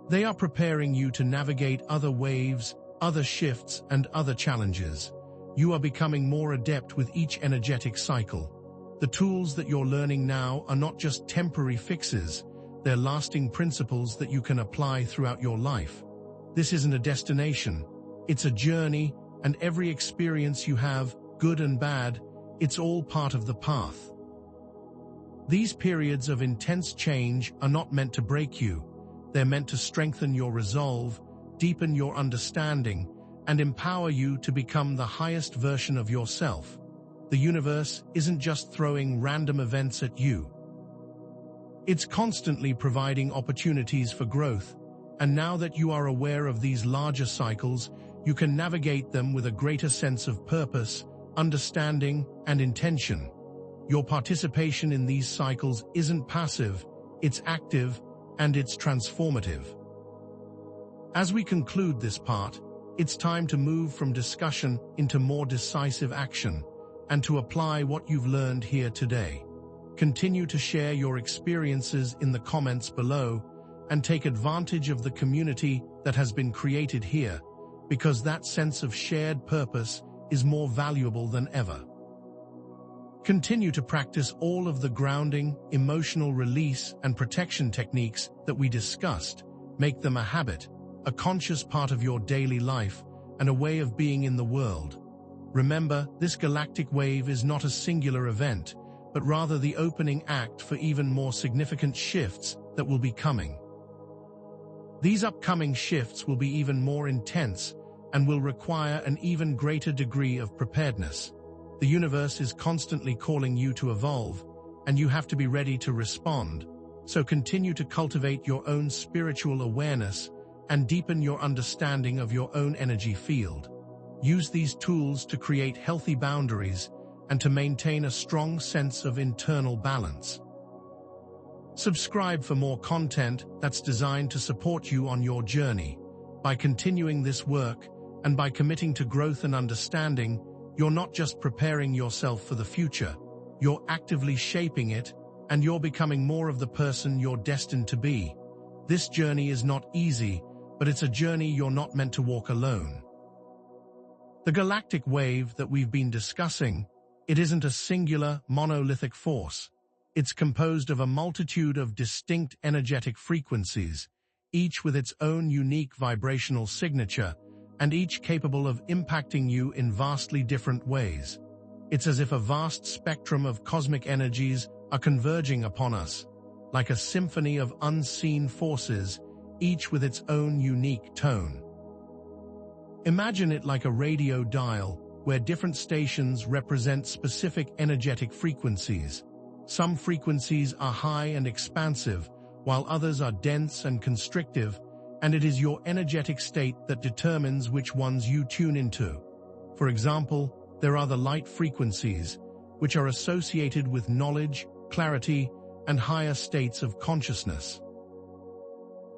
They are preparing you to navigate other waves, other shifts, and other challenges. You are becoming more adept with each energetic cycle. The tools that you're learning now are not just temporary fixes. They're lasting principles that you can apply throughout your life. This isn't a destination. It's a journey, and every experience you have, good and bad, it's all part of the path. These periods of intense change are not meant to break you. They're meant to strengthen your resolve, deepen your understanding, and empower you to become the highest version of yourself. The universe isn't just throwing random events at you. It's constantly providing opportunities for growth, and now that you are aware of these larger cycles, you can navigate them with a greater sense of purpose, understanding, and intention. Your participation in these cycles isn't passive, it's active, and it's transformative. As we conclude this part, it's time to move from discussion into more decisive action, and to apply what you've learned here today. Continue to share your experiences in the comments below, and take advantage of the community that has been created here, because that sense of shared purpose is more valuable than ever. Continue to practice all of the grounding, emotional release, and protection techniques that we discussed. Make them a habit, a conscious part of your daily life, and a way of being in the world. Remember, this galactic wave is not a singular event, but rather the opening act for even more significant shifts that will be coming. These upcoming shifts will be even more intense and will require an even greater degree of preparedness. The universe is constantly calling you to evolve, and you have to be ready to respond. So continue to cultivate your own spiritual awareness and deepen your understanding of your own energy field. Use these tools to create healthy boundaries and to maintain a strong sense of internal balance. Subscribe for more content that's designed to support you on your journey. By continuing this work and by committing to growth and understanding, you're not just preparing yourself for the future, you're actively shaping it, and you're becoming more of the person you're destined to be. This journey is not easy, but it's a journey you're not meant to walk alone. The galactic wave that we've been discussing, it isn't a singular, monolithic force. It's composed of a multitude of distinct energetic frequencies, each with its own unique vibrational signature, and each capable of impacting you in vastly different ways. It's as if a vast spectrum of cosmic energies are converging upon us, like a symphony of unseen forces, each with its own unique tone. Imagine it like a radio dial, where different stations represent specific energetic frequencies. Some frequencies are high and expansive, while others are dense and constrictive, and it is your energetic state that determines which ones you tune into. For example, there are the light frequencies, which are associated with knowledge, clarity, and higher states of consciousness.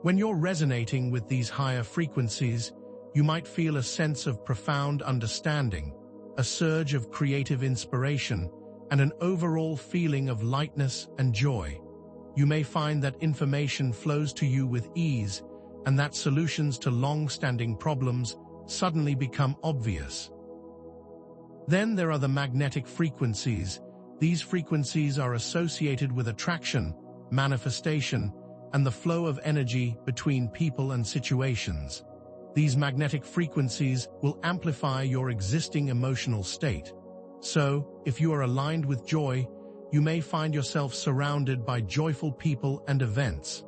When you're resonating with these higher frequencies, you might feel a sense of profound understanding, a surge of creative inspiration, and an overall feeling of lightness and joy. You may find that information flows to you with ease, and that solutions to long-standing problems suddenly become obvious. Then there are the magnetic frequencies. These frequencies are associated with attraction, manifestation, and the flow of energy between people and situations. These magnetic frequencies will amplify your existing emotional state. So, if you are aligned with joy, you may find yourself surrounded by joyful people and events.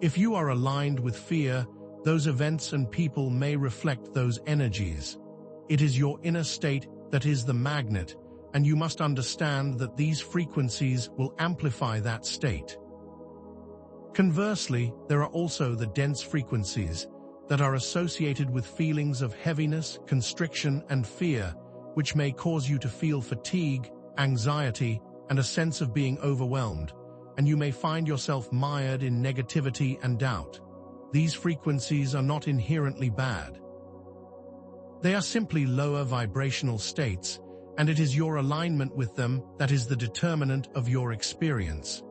If you are aligned with fear, those events and people may reflect those energies. It is your inner state that is the magnet, and you must understand that these frequencies will amplify that state. Conversely, there are also the dense frequencies that are associated with feelings of heaviness, constriction, and fear, which may cause you to feel fatigue, anxiety, and a sense of being overwhelmed, and you may find yourself mired in negativity and doubt. These frequencies are not inherently bad. They are simply lower vibrational states, and it is your alignment with them that is the determinant of your experience.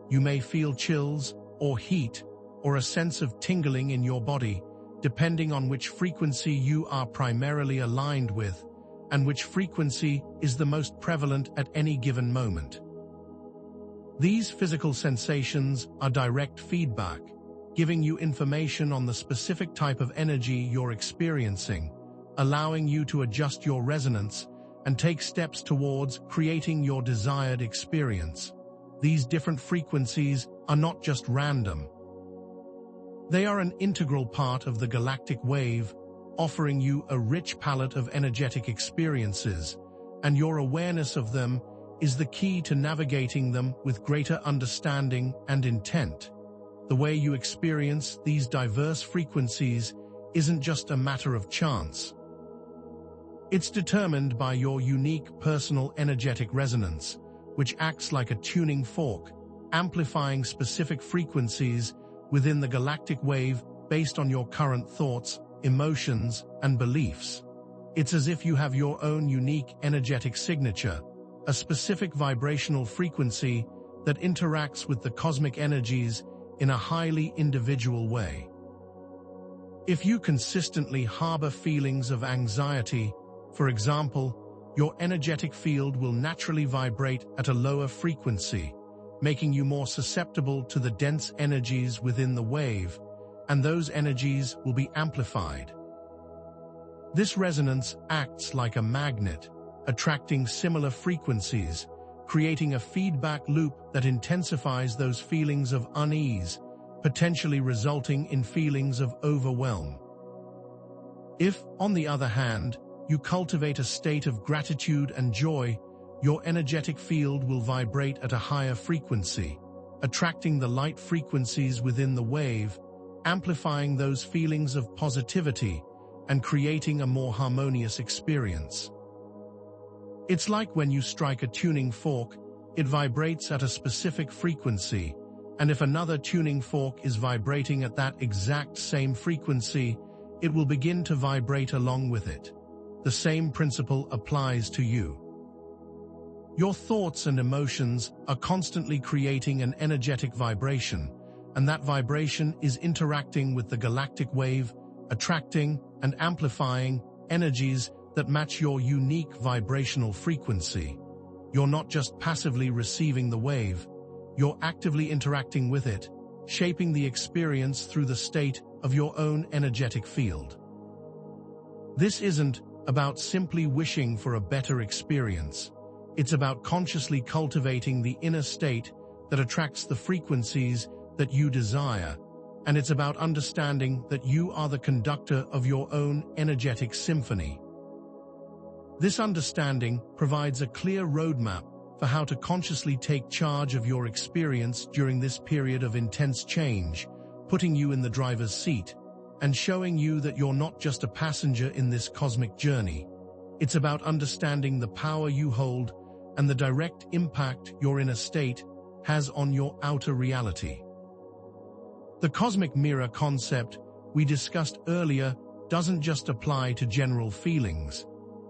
You may feel chills, or heat, or a sense of tingling in your body, depending on which frequency you are primarily aligned with, and which frequency is the most prevalent at any given moment. These physical sensations are direct feedback, giving you information on the specific type of energy you're experiencing, allowing you to adjust your resonance and take steps towards creating your desired experience. These different frequencies are not just random. They are an integral part of the galactic wave, offering you a rich palette of energetic experiences, and your awareness of them is the key to navigating them with greater understanding and intent. The way you experience these diverse frequencies isn't just a matter of chance. It's determined by your unique personal energetic resonance, which acts like a tuning fork, amplifying specific frequencies within the galactic wave based on your current thoughts, emotions, and beliefs. It's as if you have your own unique energetic signature, a specific vibrational frequency that interacts with the cosmic energies in a highly individual way. If you consistently harbor feelings of anxiety, for example, your energetic field will naturally vibrate at a lower frequency, making you more susceptible to the dense energies within the wave, and those energies will be amplified. This resonance acts like a magnet, attracting similar frequencies, creating a feedback loop that intensifies those feelings of unease, potentially resulting in feelings of overwhelm. If, on the other hand, you cultivate a state of gratitude and joy, your energetic field will vibrate at a higher frequency, attracting the light frequencies within the wave, amplifying those feelings of positivity and creating a more harmonious experience. It's like when you strike a tuning fork, it vibrates at a specific frequency, and if another tuning fork is vibrating at that exact same frequency, it will begin to vibrate along with it. The same principle applies to you. Your thoughts and emotions are constantly creating an energetic vibration, and that vibration is interacting with the galactic wave, attracting and amplifying energies that match your unique vibrational frequency. You're not just passively receiving the wave, you're actively interacting with it, shaping the experience through the state of your own energetic field. This isn't about simply wishing for a better experience. It's about consciously cultivating the inner state that attracts the frequencies that you desire, and it's about understanding that you are the conductor of your own energetic symphony. This understanding provides a clear roadmap for how to consciously take charge of your experience during this period of intense change, putting you in the driver's seat and showing you that you're not just a passenger in this cosmic journey. It's about understanding the power you hold and the direct impact your inner state has on your outer reality. The cosmic mirror concept we discussed earlier doesn't just apply to general feelings.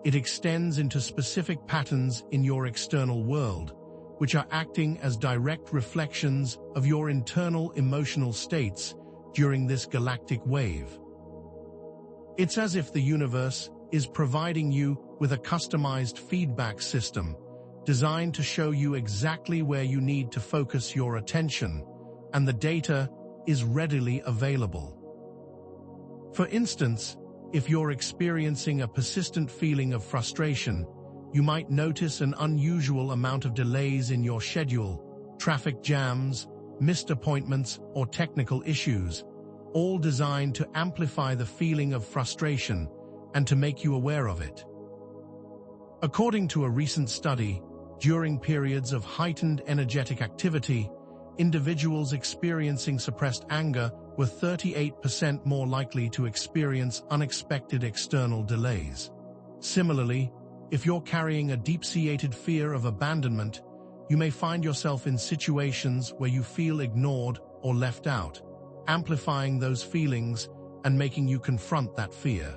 It extends into specific patterns in your external world, which are acting as direct reflections of your internal emotional states during this galactic wave. It's as if the universe is providing you with a customized feedback system designed to show you exactly where you need to focus your attention, and the data is readily available. For instance, if you're experiencing a persistent feeling of frustration, you might notice an unusual amount of delays in your schedule, traffic jams, missed appointments, or technical issues, all designed to amplify the feeling of frustration and to make you aware of it. According to a recent study, during periods of heightened energetic activity, individuals experiencing suppressed anger were 38% more likely to experience unexpected external delays. Similarly, if you're carrying a deep-seated fear of abandonment, you may find yourself in situations where you feel ignored or left out, amplifying those feelings and making you confront that fear.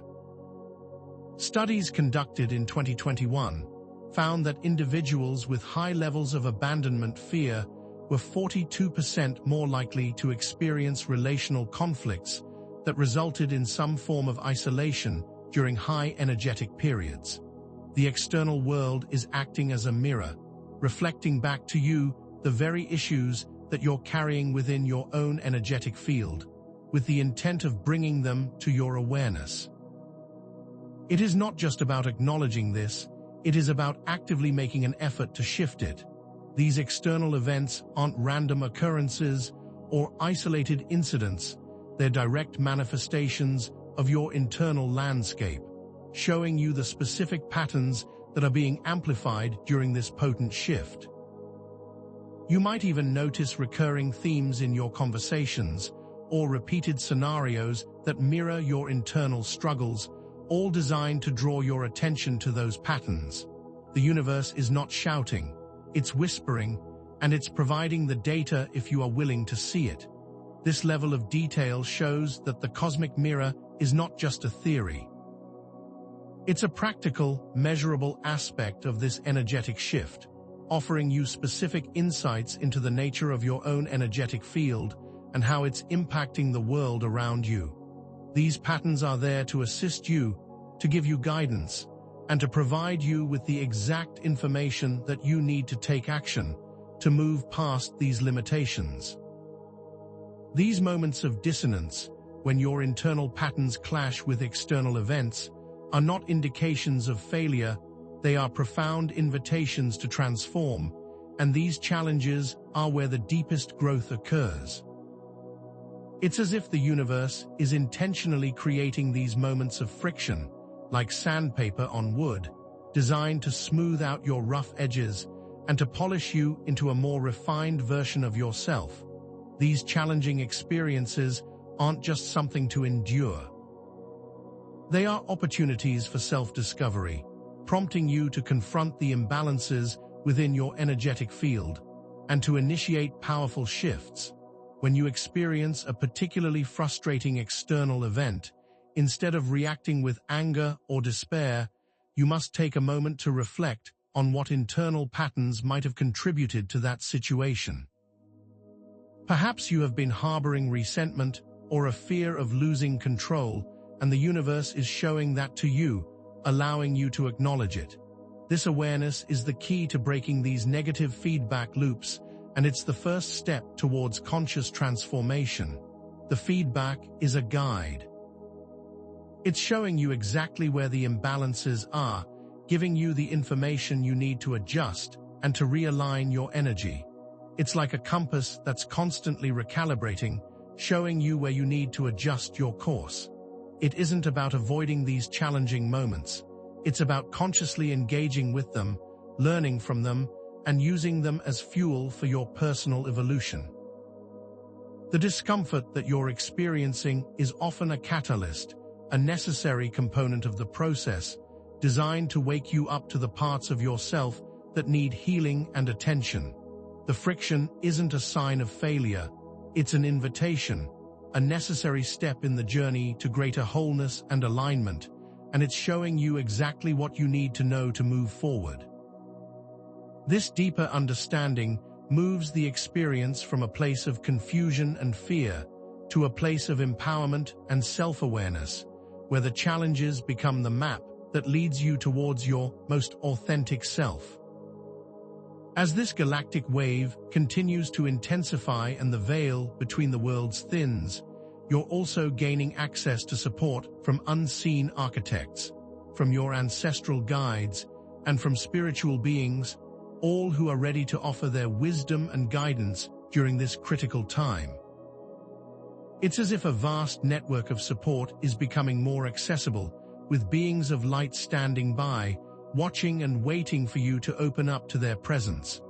Studies conducted in 2021 found that individuals with high levels of abandonment fear were 42% more likely to experience relational conflicts that resulted in some form of isolation during high energetic periods. The external world is acting as a mirror, reflecting back to you the very issues that you're carrying within your own energetic field, with the intent of bringing them to your awareness. It is not just about acknowledging this, it is about actively making an effort to shift it. These external events aren't random occurrences or isolated incidents, they're direct manifestations of your internal landscape, showing you the specific patterns that are being amplified during this potent shift. You might even notice recurring themes in your conversations or repeated scenarios that mirror your internal struggles, all designed to draw your attention to those patterns. The universe is not shouting, it's whispering, and it's providing the data if you are willing to see it. This level of detail shows that the cosmic mirror is not just a theory. It's a practical, measurable aspect of this energetic shift, offering you specific insights into the nature of your own energetic field and how it's impacting the world around you. These patterns are there to assist you, to give you guidance, and to provide you with the exact information that you need to take action, to move past these limitations. These moments of dissonance, when your internal patterns clash with external events, are not indications of failure, they are profound invitations to transform, and these challenges are where the deepest growth occurs. It's as if the universe is intentionally creating these moments of friction, like sandpaper on wood, designed to smooth out your rough edges and to polish you into a more refined version of yourself. These challenging experiences aren't just something to endure. They are opportunities for self-discovery, prompting you to confront the imbalances within your energetic field and to initiate powerful shifts. When you experience a particularly frustrating external event, instead of reacting with anger or despair, you must take a moment to reflect on what internal patterns might have contributed to that situation. Perhaps you have been harboring resentment or a fear of losing control, and the universe is showing that to you, allowing you to acknowledge it. This awareness is the key to breaking these negative feedback loops, and it's the first step towards conscious transformation. The feedback is a guide. It's showing you exactly where the imbalances are, giving you the information you need to adjust and to realign your energy. It's like a compass that's constantly recalibrating, showing you where you need to adjust your course. It isn't about avoiding these challenging moments. It's about consciously engaging with them, learning from them, and using them as fuel for your personal evolution. The discomfort that you're experiencing is often a catalyst, a necessary component of the process, designed to wake you up to the parts of yourself that need healing and attention. The friction isn't a sign of failure, it's an invitation, a necessary step in the journey to greater wholeness and alignment, and it's showing you exactly what you need to know to move forward. This deeper understanding moves the experience from a place of confusion and fear to a place of empowerment and self-awareness, where the challenges become the map that leads you towards your most authentic self. As this galactic wave continues to intensify and the veil between the worlds thins, you're also gaining access to support from unseen architects, from your ancestral guides, and from spiritual beings, all who are ready to offer their wisdom and guidance during this critical time. It's as if a vast network of support is becoming more accessible, with beings of light standing by, watching and waiting for you to open up to their presence.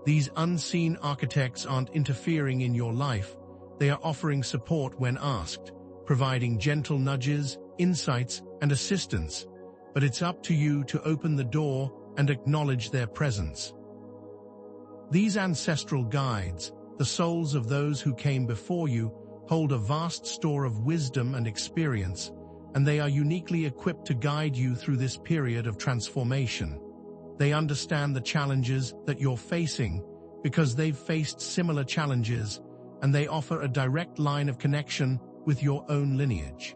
These unseen architects aren't interfering in your life, they are offering support when asked, providing gentle nudges, insights, and assistance, but it's up to you to open the door and acknowledge their presence. These ancestral guides, the souls of those who came before you, hold a vast store of wisdom and experience, and they are uniquely equipped to guide you through this period of transformation. They understand the challenges that you're facing because they've faced similar challenges, and they offer a direct line of connection with your own lineage.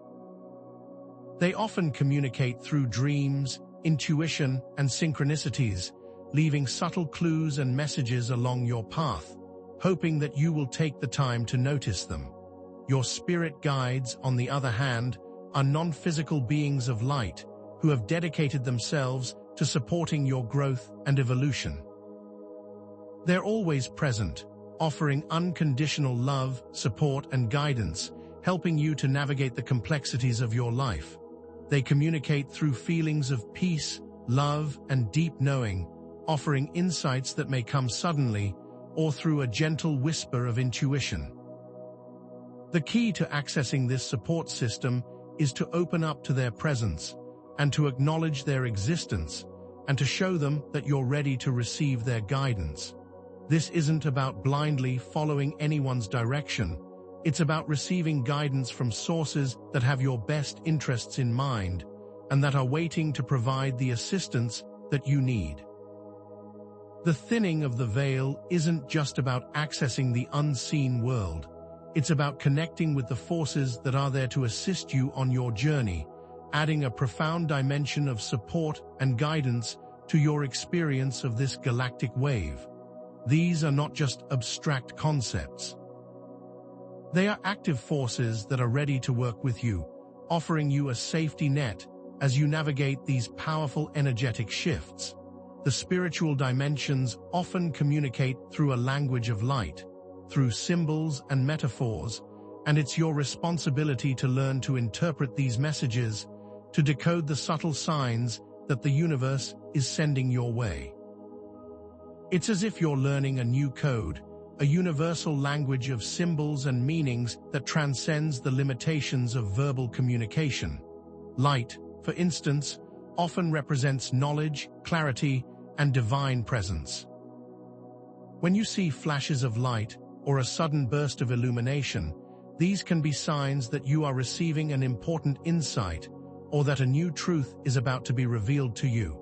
They often communicate through dreams, intuition, and synchronicities, leaving subtle clues and messages along your path, hoping that you will take the time to notice them. Your spirit guides, on the other hand, are non-physical beings of light who have dedicated themselves to supporting your growth and evolution. They're always present, offering unconditional love, support, and guidance, helping you to navigate the complexities of your life. They communicate through feelings of peace, love, and deep knowing, offering insights that may come suddenly or through a gentle whisper of intuition. The key to accessing this support system is to open up to their presence and to acknowledge their existence and to show them that you're ready to receive their guidance. This isn't about blindly following anyone's direction. It's about receiving guidance from sources that have your best interests in mind and that are waiting to provide the assistance that you need. The thinning of the veil isn't just about accessing the unseen world. It's about connecting with the forces that are there to assist you on your journey, adding a profound dimension of support and guidance to your experience of this galactic wave. These are not just abstract concepts. They are active forces that are ready to work with you, offering you a safety net as you navigate these powerful energetic shifts. The spiritual dimensions often communicate through a language of light, through symbols and metaphors, and it's your responsibility to learn to interpret these messages, to decode the subtle signs that the universe is sending your way. It's as if you're learning a new code, a universal language of symbols and meanings that transcends the limitations of verbal communication. Light, for instance, often represents knowledge, clarity, and divine presence. When you see flashes of light or a sudden burst of illumination, these can be signs that you are receiving an important insight or that a new truth is about to be revealed to you.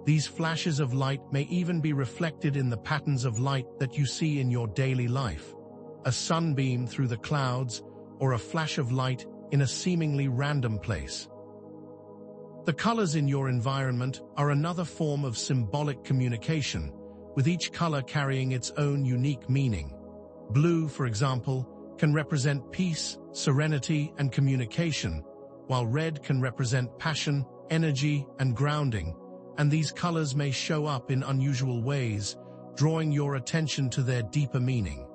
These flashes of light may even be reflected in the patterns of light that you see in your daily life. A sunbeam through the clouds or a flash of light in a seemingly random place. The colors in your environment are another form of symbolic communication, with each color carrying its own unique meaning. Blue, for example, can represent peace, serenity, and communication, while red can represent passion, energy, and grounding, and these colors may show up in unusual ways, drawing your attention to their deeper meaning.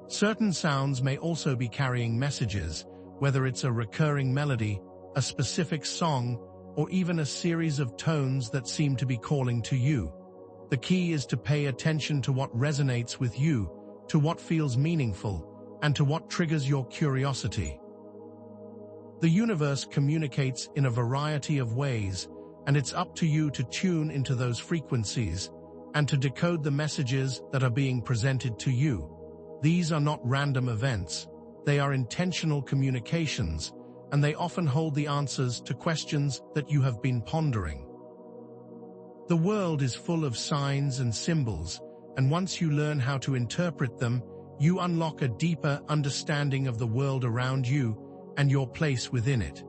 Certain sounds may also be carrying messages, whether it's a recurring melody, a specific song, or even a series of tones that seem to be calling to you. The key is to pay attention to what resonates with you, to what feels meaningful, and to what triggers your curiosity. The universe communicates in a variety of ways, and it's up to you to tune into those frequencies and to decode the messages that are being presented to you. These are not random events, they are intentional communications, and they often hold the answers to questions that you have been pondering. The world is full of signs and symbols, and once you learn how to interpret them, you unlock a deeper understanding of the world around you and your place within it.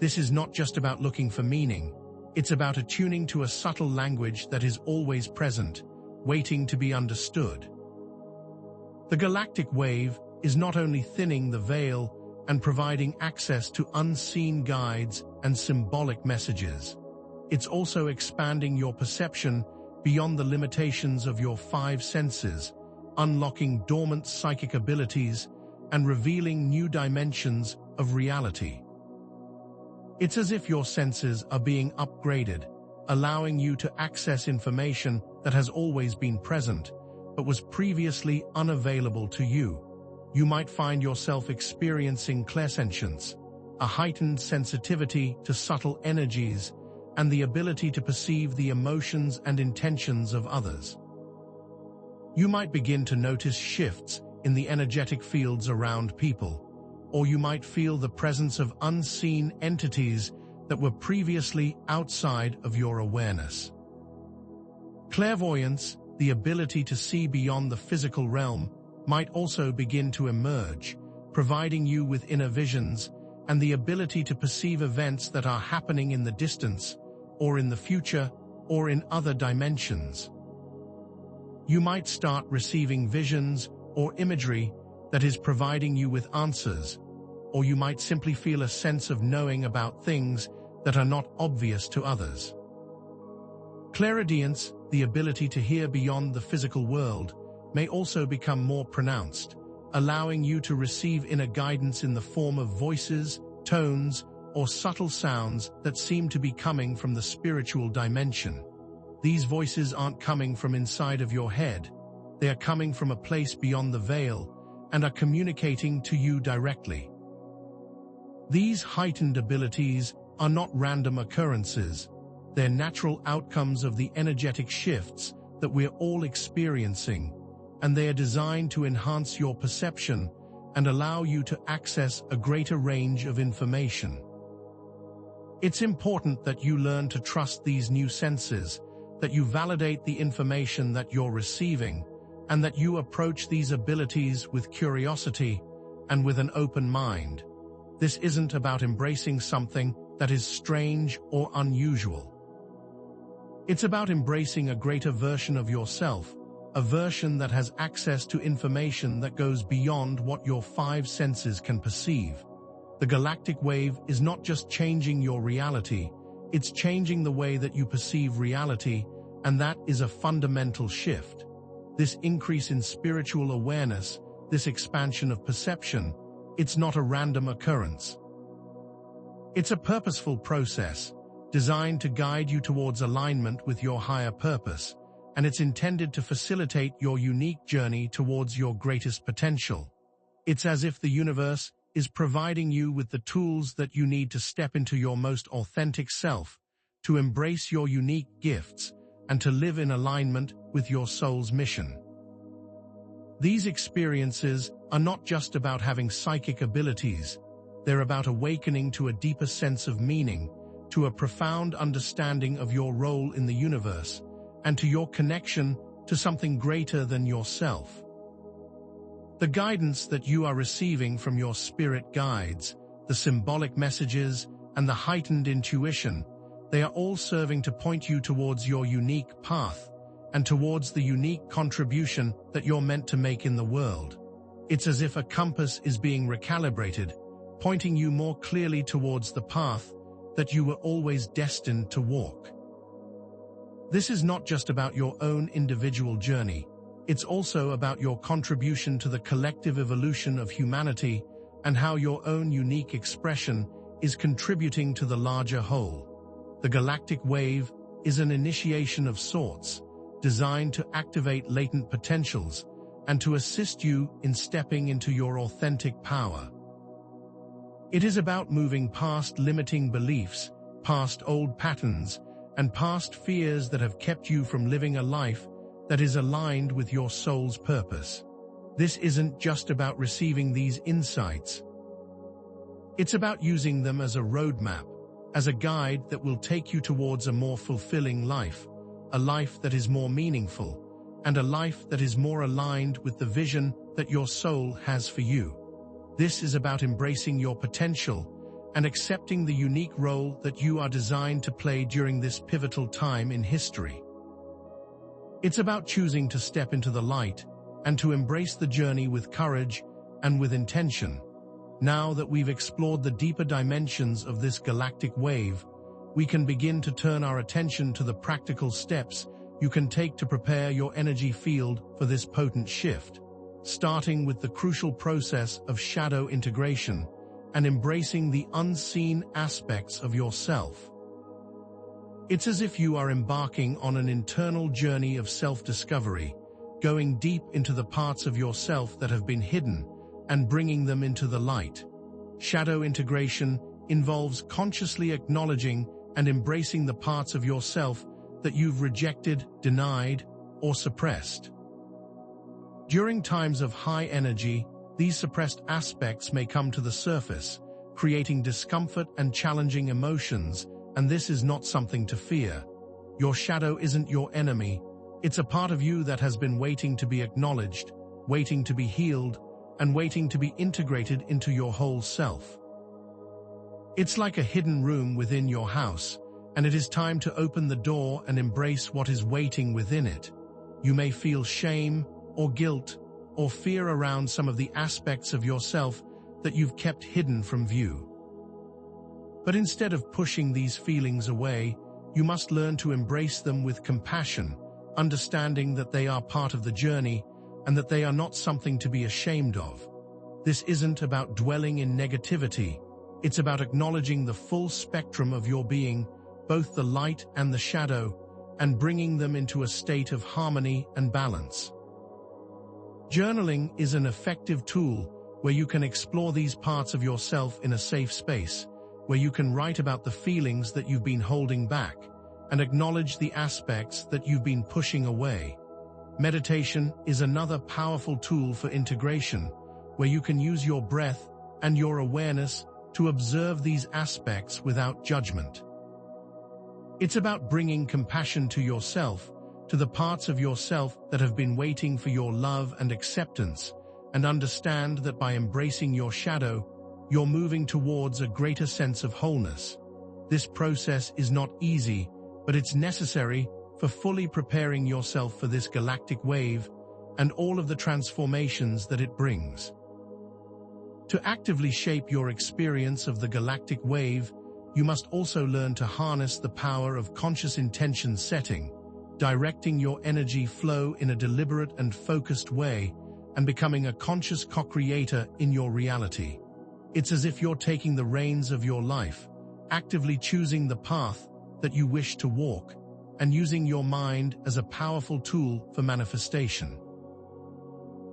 This is not just about looking for meaning, it's about attuning to a subtle language that is always present, waiting to be understood. The galactic wave is not only thinning the veil and providing access to unseen guides and symbolic messages. It's also expanding your perception beyond the limitations of your five senses, unlocking dormant psychic abilities and revealing new dimensions of reality. It's as if your senses are being upgraded, allowing you to access information that has always been present, but was previously unavailable to you. You might find yourself experiencing clairsentience, a heightened sensitivity to subtle energies, and the ability to perceive the emotions and intentions of others. You might begin to notice shifts in the energetic fields around people, or you might feel the presence of unseen entities that were previously outside of your awareness. Clairvoyance, the ability to see beyond the physical realm, might also begin to emerge, providing you with inner visions and the ability to perceive events that are happening in the distance, or in the future, or in other dimensions. You might start receiving visions or imagery that is providing you with answers, or you might simply feel a sense of knowing about things that are not obvious to others. Clairaudience, the ability to hear beyond the physical world, may also become more pronounced, allowing you to receive inner guidance in the form of voices, tones, or subtle sounds that seem to be coming from the spiritual dimension. These voices aren't coming from inside of your head. They are coming from a place beyond the veil and are communicating to you directly. These heightened abilities are not random occurrences. They're natural outcomes of the energetic shifts that we're all experiencing, and they are designed to enhance your perception and allow you to access a greater range of information. It's important that you learn to trust these new senses, that you validate the information that you're receiving, and that you approach these abilities with curiosity and with an open mind. This isn't about embracing something that is strange or unusual. It's about embracing a greater version of yourself, a version that has access to information that goes beyond what your five senses can perceive. The galactic wave is not just changing your reality, it's changing the way that you perceive reality, and that is a fundamental shift. This increase in spiritual awareness, this expansion of perception, it's not a random occurrence. It's a purposeful process, designed to guide you towards alignment with your higher purpose, and it's intended to facilitate your unique journey towards your greatest potential. It's as if the universe is providing you with the tools that you need to step into your most authentic self, to embrace your unique gifts, and to live in alignment with your soul's mission. These experiences are not just about having psychic abilities, they're about awakening to a deeper sense of meaning, to a profound understanding of your role in the universe, and to your connection to something greater than yourself. The guidance that you are receiving from your spirit guides, the symbolic messages, and the heightened intuition, they are all serving to point you towards your unique path and towards the unique contribution that you're meant to make in the world. It's as if a compass is being recalibrated, pointing you more clearly towards the path that you were always destined to walk. This is not just about your own individual journey, it's also about your contribution to the collective evolution of humanity and how your own unique expression is contributing to the larger whole. The galactic wave is an initiation of sorts, designed to activate latent potentials and to assist you in stepping into your authentic power. It is about moving past limiting beliefs, past old patterns, and past fears that have kept you from living a life that is aligned with your soul's purpose. This isn't just about receiving these insights. It's about using them as a roadmap, as a guide that will take you towards a more fulfilling life, a life that is more meaningful, and a life that is more aligned with the vision that your soul has for you. This is about embracing your potential and accepting the unique role that you are designed to play during this pivotal time in history. It's about choosing to step into the light and to embrace the journey with courage and with intention. Now that we've explored the deeper dimensions of this galactic wave, we can begin to turn our attention to the practical steps you can take to prepare your energy field for this potent shift, starting with the crucial process of shadow integration and embracing the unseen aspects of yourself. It's as if you are embarking on an internal journey of self-discovery, going deep into the parts of yourself that have been hidden and bringing them into the light. Shadow integration involves consciously acknowledging and embracing the parts of yourself that you've rejected, denied, or suppressed. During times of high energy, these suppressed aspects may come to the surface, creating discomfort and challenging emotions, and this is not something to fear. Your shadow isn't your enemy. It's a part of you that has been waiting to be acknowledged, waiting to be healed, and waiting to be integrated into your whole self. It's like a hidden room within your house, and it is time to open the door and embrace what is waiting within it. You may feel shame or guilt or fear around some of the aspects of yourself that you've kept hidden from view. But instead of pushing these feelings away, you must learn to embrace them with compassion, understanding that they are part of the journey and that they are not something to be ashamed of. This isn't about dwelling in negativity. It's about acknowledging the full spectrum of your being, both the light and the shadow, and bringing them into a state of harmony and balance. Journaling is an effective tool where you can explore these parts of yourself in a safe space, where you can write about the feelings that you've been holding back and acknowledge the aspects that you've been pushing away. Meditation is another powerful tool for integration, where you can use your breath and your awareness to observe these aspects without judgment. It's about bringing compassion to yourself, to the parts of yourself that have been waiting for your love and acceptance, and understand that by embracing your shadow, you're moving towards a greater sense of wholeness. This process is not easy, but it's necessary for fully preparing yourself for this galactic wave and all of the transformations that it brings. To actively shape your experience of the galactic wave, you must also learn to harness the power of conscious intention setting, directing your energy flow in a deliberate and focused way, and becoming a conscious co-creator in your reality. It's as if you're taking the reins of your life, actively choosing the path that you wish to walk, and using your mind as a powerful tool for manifestation.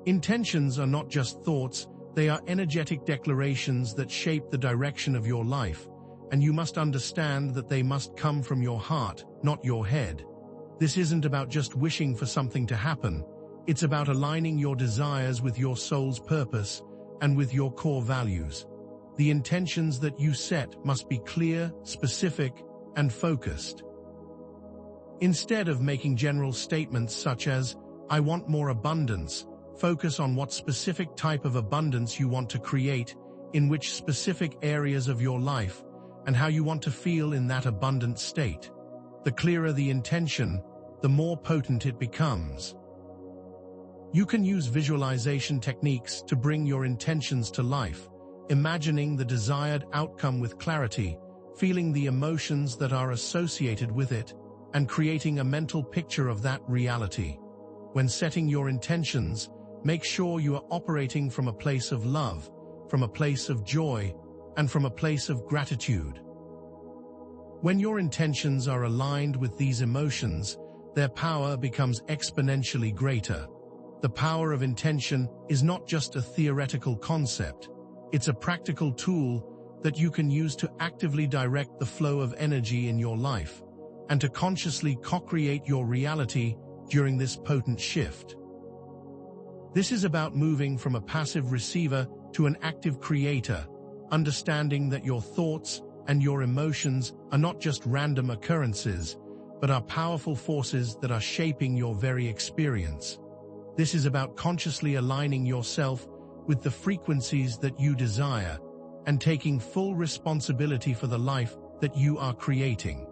Intentions are not just thoughts, they are energetic declarations that shape the direction of your life, and you must understand that they must come from your heart, not your head. This isn't about just wishing for something to happen. It's about aligning your desires with your soul's purpose and with your core values. The intentions that you set must be clear, specific, and focused. Instead of making general statements such as, "I want more abundance," focus on what specific type of abundance you want to create, in which specific areas of your life, and how you want to feel in that abundant state. The clearer the intention, the more potent it becomes. You can use visualization techniques to bring your intentions to life, imagining the desired outcome with clarity, feeling the emotions that are associated with it, and creating a mental picture of that reality. When setting your intentions, make sure you are operating from a place of love, from a place of joy, and from a place of gratitude. When your intentions are aligned with these emotions, their power becomes exponentially greater. The power of intention is not just a theoretical concept, it's a practical tool that you can use to actively direct the flow of energy in your life, and to consciously co-create your reality during this potent shift. This is about moving from a passive receiver to an active creator, understanding that your thoughts and your emotions are not just random occurrences, but are powerful forces that are shaping your very experience. This is about consciously aligning yourself with the frequencies that you desire and taking full responsibility for the life that you are creating.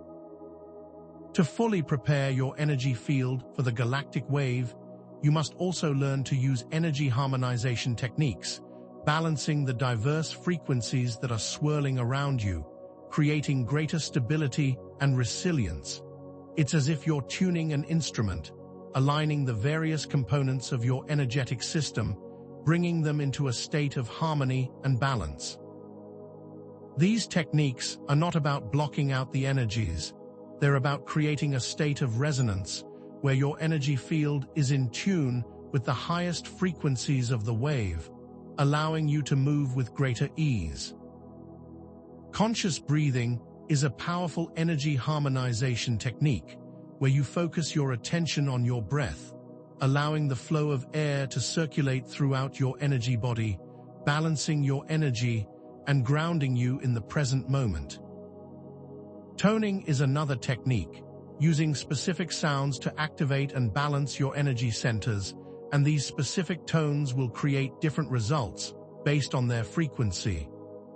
To fully prepare your energy field for the galactic wave, you must also learn to use energy harmonization techniques, balancing the diverse frequencies that are swirling around you, creating greater stability and resilience. It's as if you're tuning an instrument, aligning the various components of your energetic system, bringing them into a state of harmony and balance. These techniques are not about blocking out the energies. They're about creating a state of resonance where your energy field is in tune with the highest frequencies of the wave, allowing you to move with greater ease. Conscious breathing is a powerful energy harmonization technique where you focus your attention on your breath, allowing the flow of air to circulate throughout your energy body, balancing your energy and grounding you in the present moment. Toning is another technique, using specific sounds to activate and balance your energy centers, and these specific tones will create different results based on their frequency.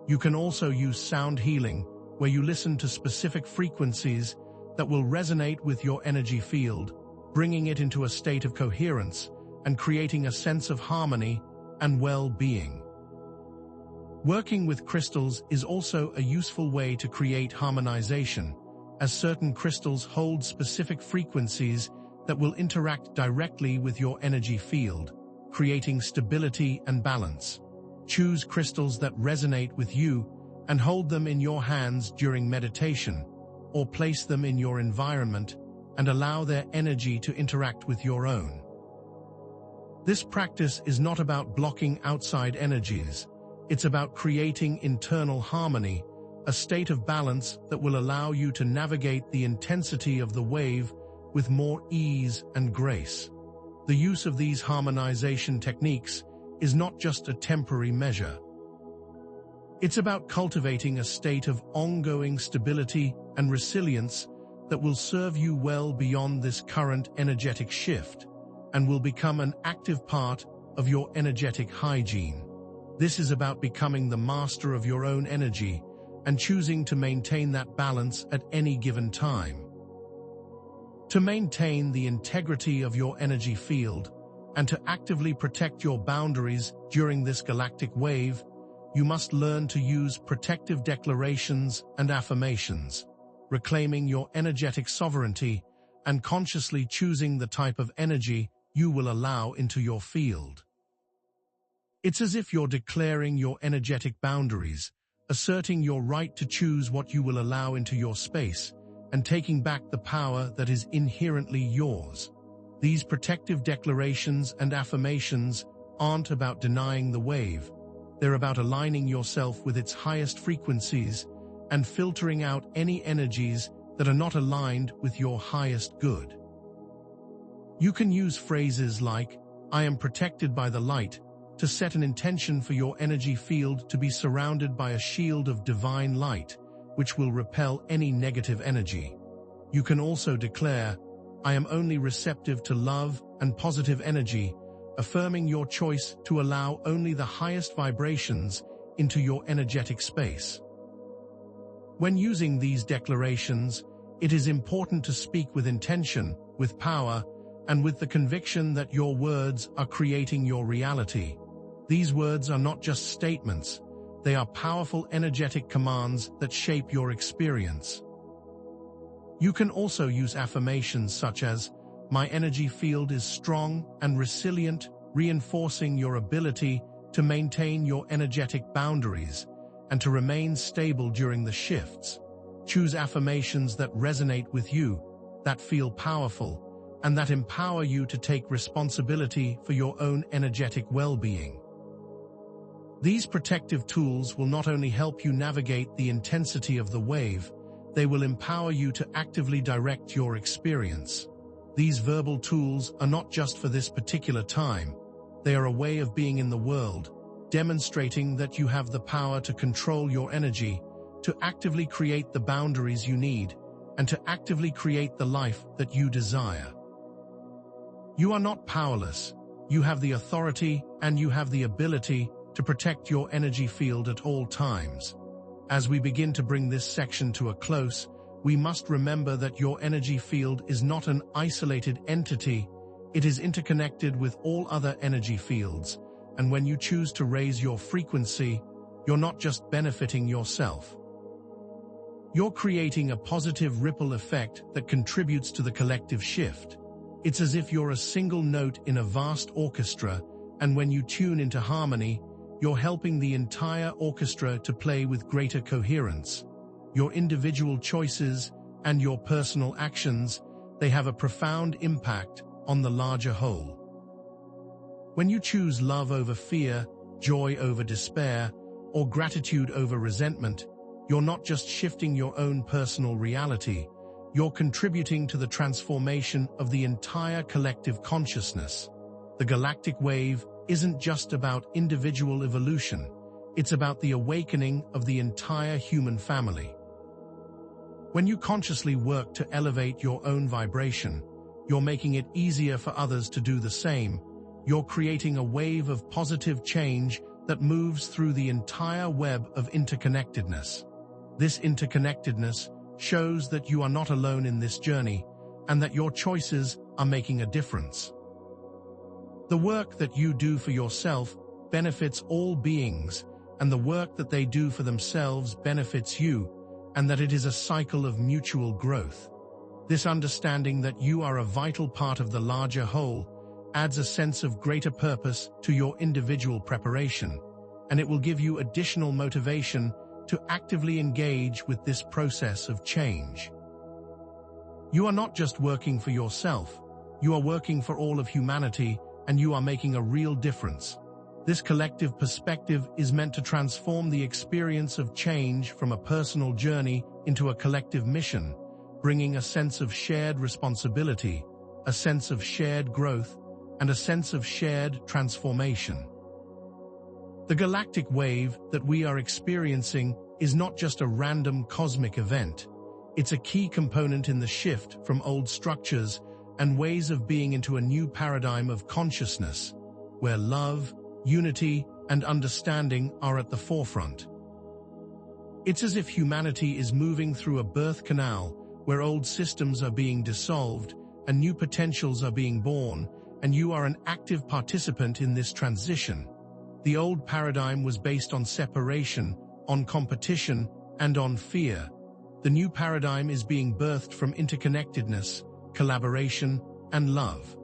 You can also use sound healing, where you listen to specific frequencies that will resonate with your energy field, bringing it into a state of coherence and creating a sense of harmony and well-being. Working with crystals is also a useful way to create harmonization, as certain crystals hold specific frequencies that will interact directly with your energy field, creating stability and balance. Choose crystals that resonate with you and hold them in your hands during meditation, or place them in your environment and allow their energy to interact with your own. This practice is not about blocking outside energies. It's about creating internal harmony, a state of balance that will allow you to navigate the intensity of the wave with more ease and grace. The use of these harmonization techniques is not just a temporary measure. It's about cultivating a state of ongoing stability and resilience that will serve you well beyond this current energetic shift and will become an active part of your energetic hygiene. This is about becoming the master of your own energy and choosing to maintain that balance at any given time. To maintain the integrity of your energy field and to actively protect your boundaries during this galactic wave, you must learn to use protective declarations and affirmations, reclaiming your energetic sovereignty and consciously choosing the type of energy you will allow into your field. It's as if you're declaring your energetic boundaries, asserting your right to choose what you will allow into your space, and taking back the power that is inherently yours. These protective declarations and affirmations aren't about denying the wave. They're about aligning yourself with its highest frequencies and filtering out any energies that are not aligned with your highest good. You can use phrases like, "I am protected by the light," to set an intention for your energy field to be surrounded by a shield of divine light, which will repel any negative energy. You can also declare, "I am only receptive to love and positive energy," affirming your choice to allow only the highest vibrations into your energetic space. When using these declarations, it is important to speak with intention, with power, and with the conviction that your words are creating your reality. These words are not just statements, they are powerful energetic commands that shape your experience. You can also use affirmations such as, "My energy field is strong and resilient," reinforcing your ability to maintain your energetic boundaries and to remain stable during the shifts. Choose affirmations that resonate with you, that feel powerful, and that empower you to take responsibility for your own energetic well-being. These protective tools will not only help you navigate the intensity of the wave, they will empower you to actively direct your experience. These verbal tools are not just for this particular time, they are a way of being in the world, demonstrating that you have the power to control your energy, to actively create the boundaries you need, and to actively create the life that you desire. You are not powerless. You have the authority and you have the ability to protect your energy field at all times. As we begin to bring this section to a close, we must remember that your energy field is not an isolated entity, it is interconnected with all other energy fields, and when you choose to raise your frequency, you're not just benefiting yourself. You're creating a positive ripple effect that contributes to the collective shift. It's as if you're a single note in a vast orchestra, and when you tune into harmony, you're helping the entire orchestra to play with greater coherence. Your individual choices and your personal actions, they have a profound impact on the larger whole. When you choose love over fear, joy over despair, or gratitude over resentment, you're not just shifting your own personal reality, you're contributing to the transformation of the entire collective consciousness. The galactic wave isn't just about individual evolution, it's about the awakening of the entire human family. When you consciously work to elevate your own vibration, you're making it easier for others to do the same. You're creating a wave of positive change that moves through the entire web of interconnectedness. This interconnectedness shows that you are not alone in this journey and that your choices are making a difference. The work that you do for yourself benefits all beings, and the work that they do for themselves benefits you, and that it is a cycle of mutual growth. This understanding that you are a vital part of the larger whole adds a sense of greater purpose to your individual preparation, and it will give you additional motivation to actively engage with this process of change. You are not just working for yourself, you are working for all of humanity, and you are making a real difference. This collective perspective is meant to transform the experience of change from a personal journey into a collective mission, bringing a sense of shared responsibility, a sense of shared growth, and a sense of shared transformation. The galactic wave that we are experiencing is not just a random cosmic event. It's a key component in the shift from old structures and ways of being into a new paradigm of consciousness, where love, unity, and understanding are at the forefront. It's as if humanity is moving through a birth canal where old systems are being dissolved and new potentials are being born, and you are an active participant in this transition. The old paradigm was based on separation, on competition, and on fear. The new paradigm is being birthed from interconnectedness, collaboration, and love.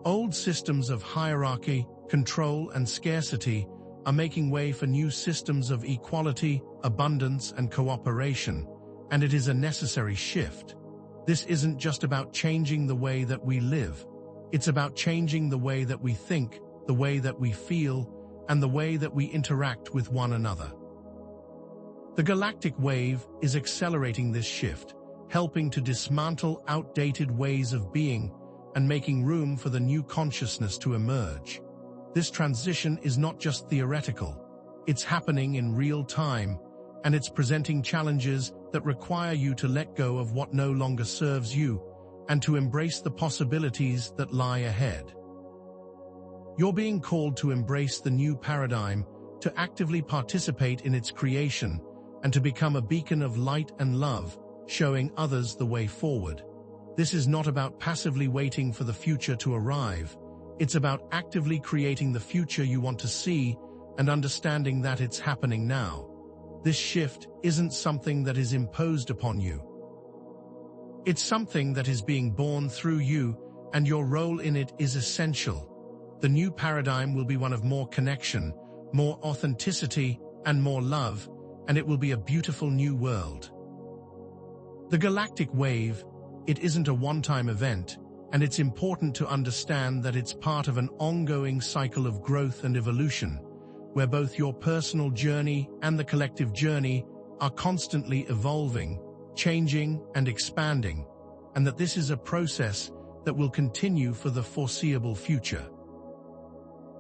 Old systems of hierarchy, control, and scarcity are making way for new systems of equality, abundance, and cooperation, and it is a necessary shift. This isn't just about changing the way that we live. It's about changing the way that we think, the way that we feel, and the way that we interact with one another. The galactic wave is accelerating this shift, helping to dismantle outdated ways of being and making room for the new consciousness to emerge. This transition is not just theoretical. It's happening in real time, and it's presenting challenges that require you to let go of what no longer serves you and to embrace the possibilities that lie ahead. You're being called to embrace the new paradigm, to actively participate in its creation, and to become a beacon of light and love, showing others the way forward. This is not about passively waiting for the future to arrive. It's about actively creating the future you want to see and understanding that it's happening now. This shift isn't something that is imposed upon you. It's something that is being born through you, and your role in it is essential. The new paradigm will be one of more connection, more authenticity, and more love, and it will be a beautiful new world. The galactic wave, it isn't a one-time event, and it's important to understand that it's part of an ongoing cycle of growth and evolution, where both your personal journey and the collective journey are constantly evolving, changing, and expanding, and that this is a process that will continue for the foreseeable future.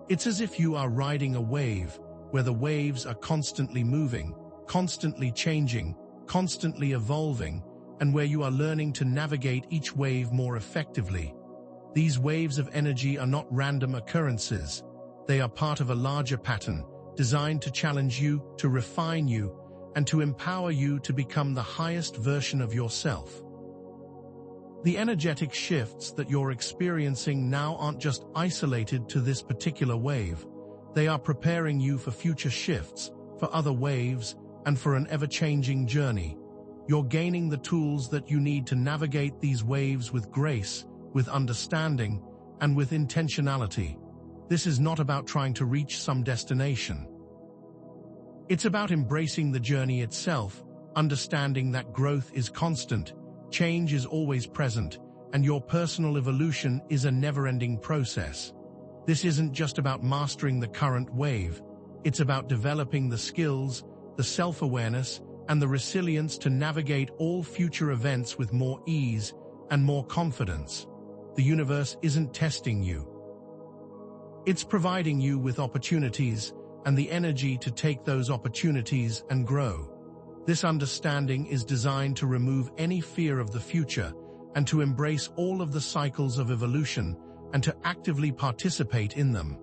It's as if you are riding a wave, where the waves are constantly moving, constantly changing, constantly evolving, and where you are learning to navigate each wave more effectively. These waves of energy are not random occurrences. They are part of a larger pattern, designed to challenge you, to refine you, and to empower you to become the highest version of yourself. The energetic shifts that you're experiencing now aren't just isolated to this particular wave. They are preparing you for future shifts, for other waves, and for an ever-changing journey. You're gaining the tools that you need to navigate these waves with grace, with understanding, and with intentionality. This is not about trying to reach some destination. It's about embracing the journey itself, understanding that growth is constant, change is always present, and your personal evolution is a never-ending process. This isn't just about mastering the current wave. It's about developing the skills, the self-awareness, and the resilience to navigate all future events with more ease and more confidence. The universe isn't testing you. It's providing you with opportunities and the energy to take those opportunities and grow. This understanding is designed to remove any fear of the future and to embrace all of the cycles of evolution and to actively participate in them.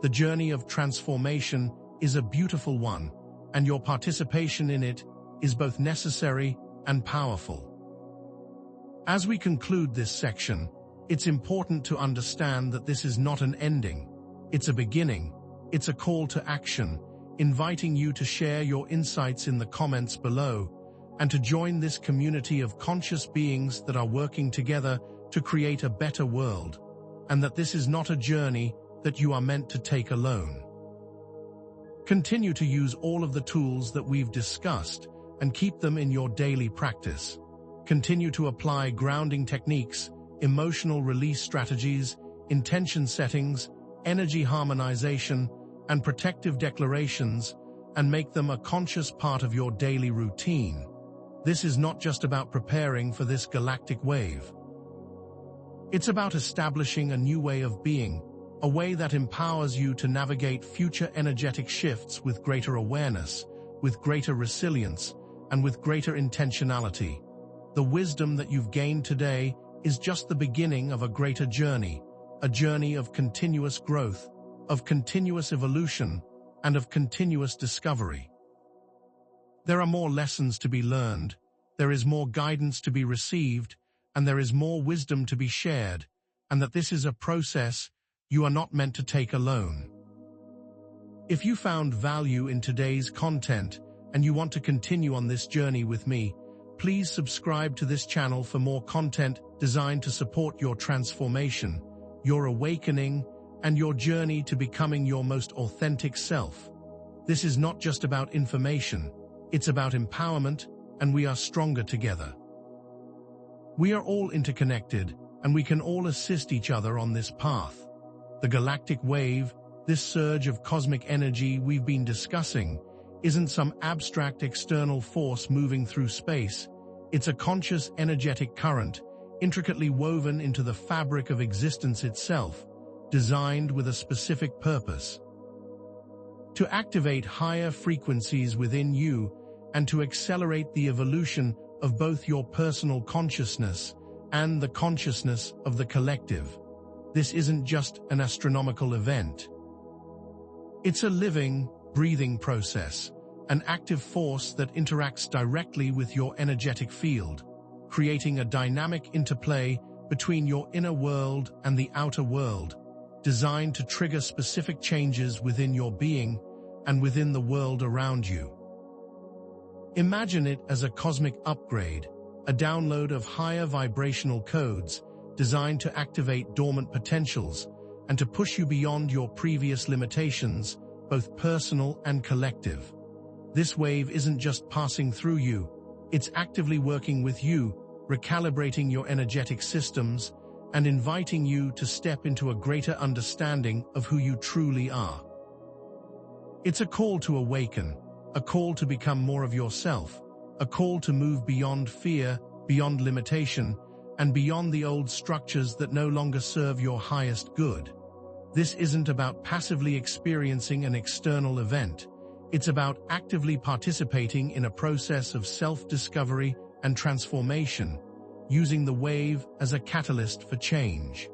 The journey of transformation is a beautiful one, and your participation in it is both necessary and powerful. As we conclude this section, it's important to understand that this is not an ending. It's a beginning. It's a call to action, inviting you to share your insights in the comments below and to join this community of conscious beings that are working together to create a better world, and that this is not a journey that you are meant to take alone. Continue to use all of the tools that we've discussed and keep them in your daily practice. Continue to apply grounding techniques, emotional release strategies, intention settings, energy harmonization, and protective declarations, and make them a conscious part of your daily routine. This is not just about preparing for this galactic wave. It's about establishing a new way of being, a way that empowers you to navigate future energetic shifts with greater awareness, with greater resilience, and with greater intentionality. The wisdom that you've gained today is just the beginning of a greater journey, a journey of continuous growth, of continuous evolution, and of continuous discovery. There are more lessons to be learned, there is more guidance to be received, and there is more wisdom to be shared, and that this is a process you are not meant to take alone. If you found value in today's content and you want to continue on this journey with me, please subscribe to this channel for more content designed to support your transformation, your awakening, and your journey to becoming your most authentic self. This is not just about information, it's about empowerment, and we are stronger together. We are all interconnected, and we can all assist each other on this path. The galactic wave, this surge of cosmic energy we've been discussing, isn't some abstract external force moving through space. It's a conscious energetic current, intricately woven into the fabric of existence itself, designed with a specific purpose: to activate higher frequencies within you and to accelerate the evolution of both your personal consciousness and the consciousness of the collective. This isn't just an astronomical event. It's a living, breathing process, an active force that interacts directly with your energetic field, creating a dynamic interplay between your inner world and the outer world, designed to trigger specific changes within your being and within the world around you. Imagine it as a cosmic upgrade, a download of higher vibrational codes designed to activate dormant potentials and to push you beyond your previous limitations, both personal and collective. This wave isn't just passing through you, it's actively working with you, recalibrating your energetic systems and inviting you to step into a greater understanding of who you truly are. It's a call to awaken, a call to become more of yourself, a call to move beyond fear, beyond limitation, and beyond the old structures that no longer serve your highest good. This isn't about passively experiencing an external event. It's about actively participating in a process of self-discovery and transformation, using the wave as a catalyst for change.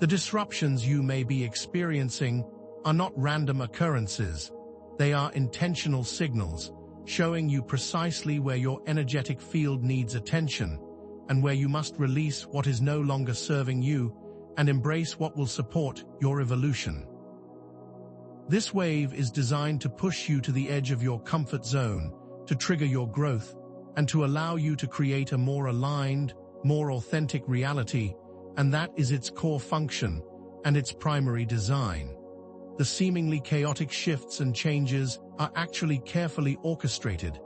The disruptions you may be experiencing are not random occurrences. They are intentional signals, showing you precisely where your energetic field needs attention and where you must release what is no longer serving you and embrace what will support your evolution. This wave is designed to push you to the edge of your comfort zone, to trigger your growth, and to allow you to create a more aligned, more authentic reality, and that is its core function and its primary design. The seemingly chaotic shifts and changes are actually carefully orchestrated,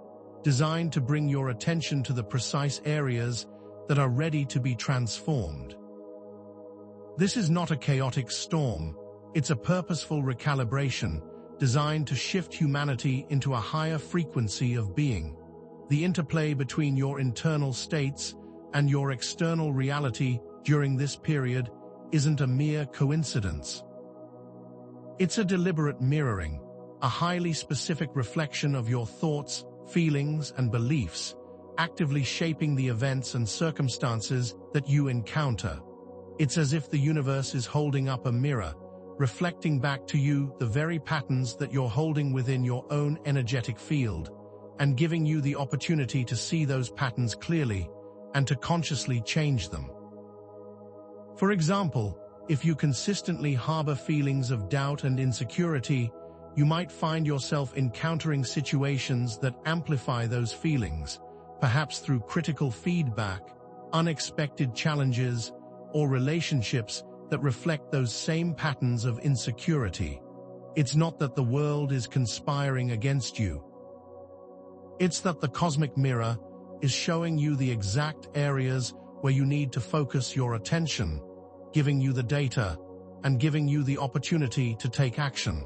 designed to bring your attention to the precise areas that are ready to be transformed. This is not a chaotic storm, it's a purposeful recalibration designed to shift humanity into a higher frequency of being. The interplay between your internal states and your external reality during this period isn't a mere coincidence. It's a deliberate mirroring, a highly specific reflection of your thoughts, feelings, and beliefs, actively shaping the events and circumstances that you encounter. It's as if the universe is holding up a mirror, reflecting back to you the very patterns that you're holding within your own energetic field, and giving you the opportunity to see those patterns clearly and to consciously change them. For example, if you consistently harbor feelings of doubt and insecurity, you might find yourself encountering situations that amplify those feelings, perhaps through critical feedback, unexpected challenges, or relationships that reflect those same patterns of insecurity. It's not that the world is conspiring against you. It's that the cosmic mirror is showing you the exact areas where you need to focus your attention, giving you the data, and giving you the opportunity to take action.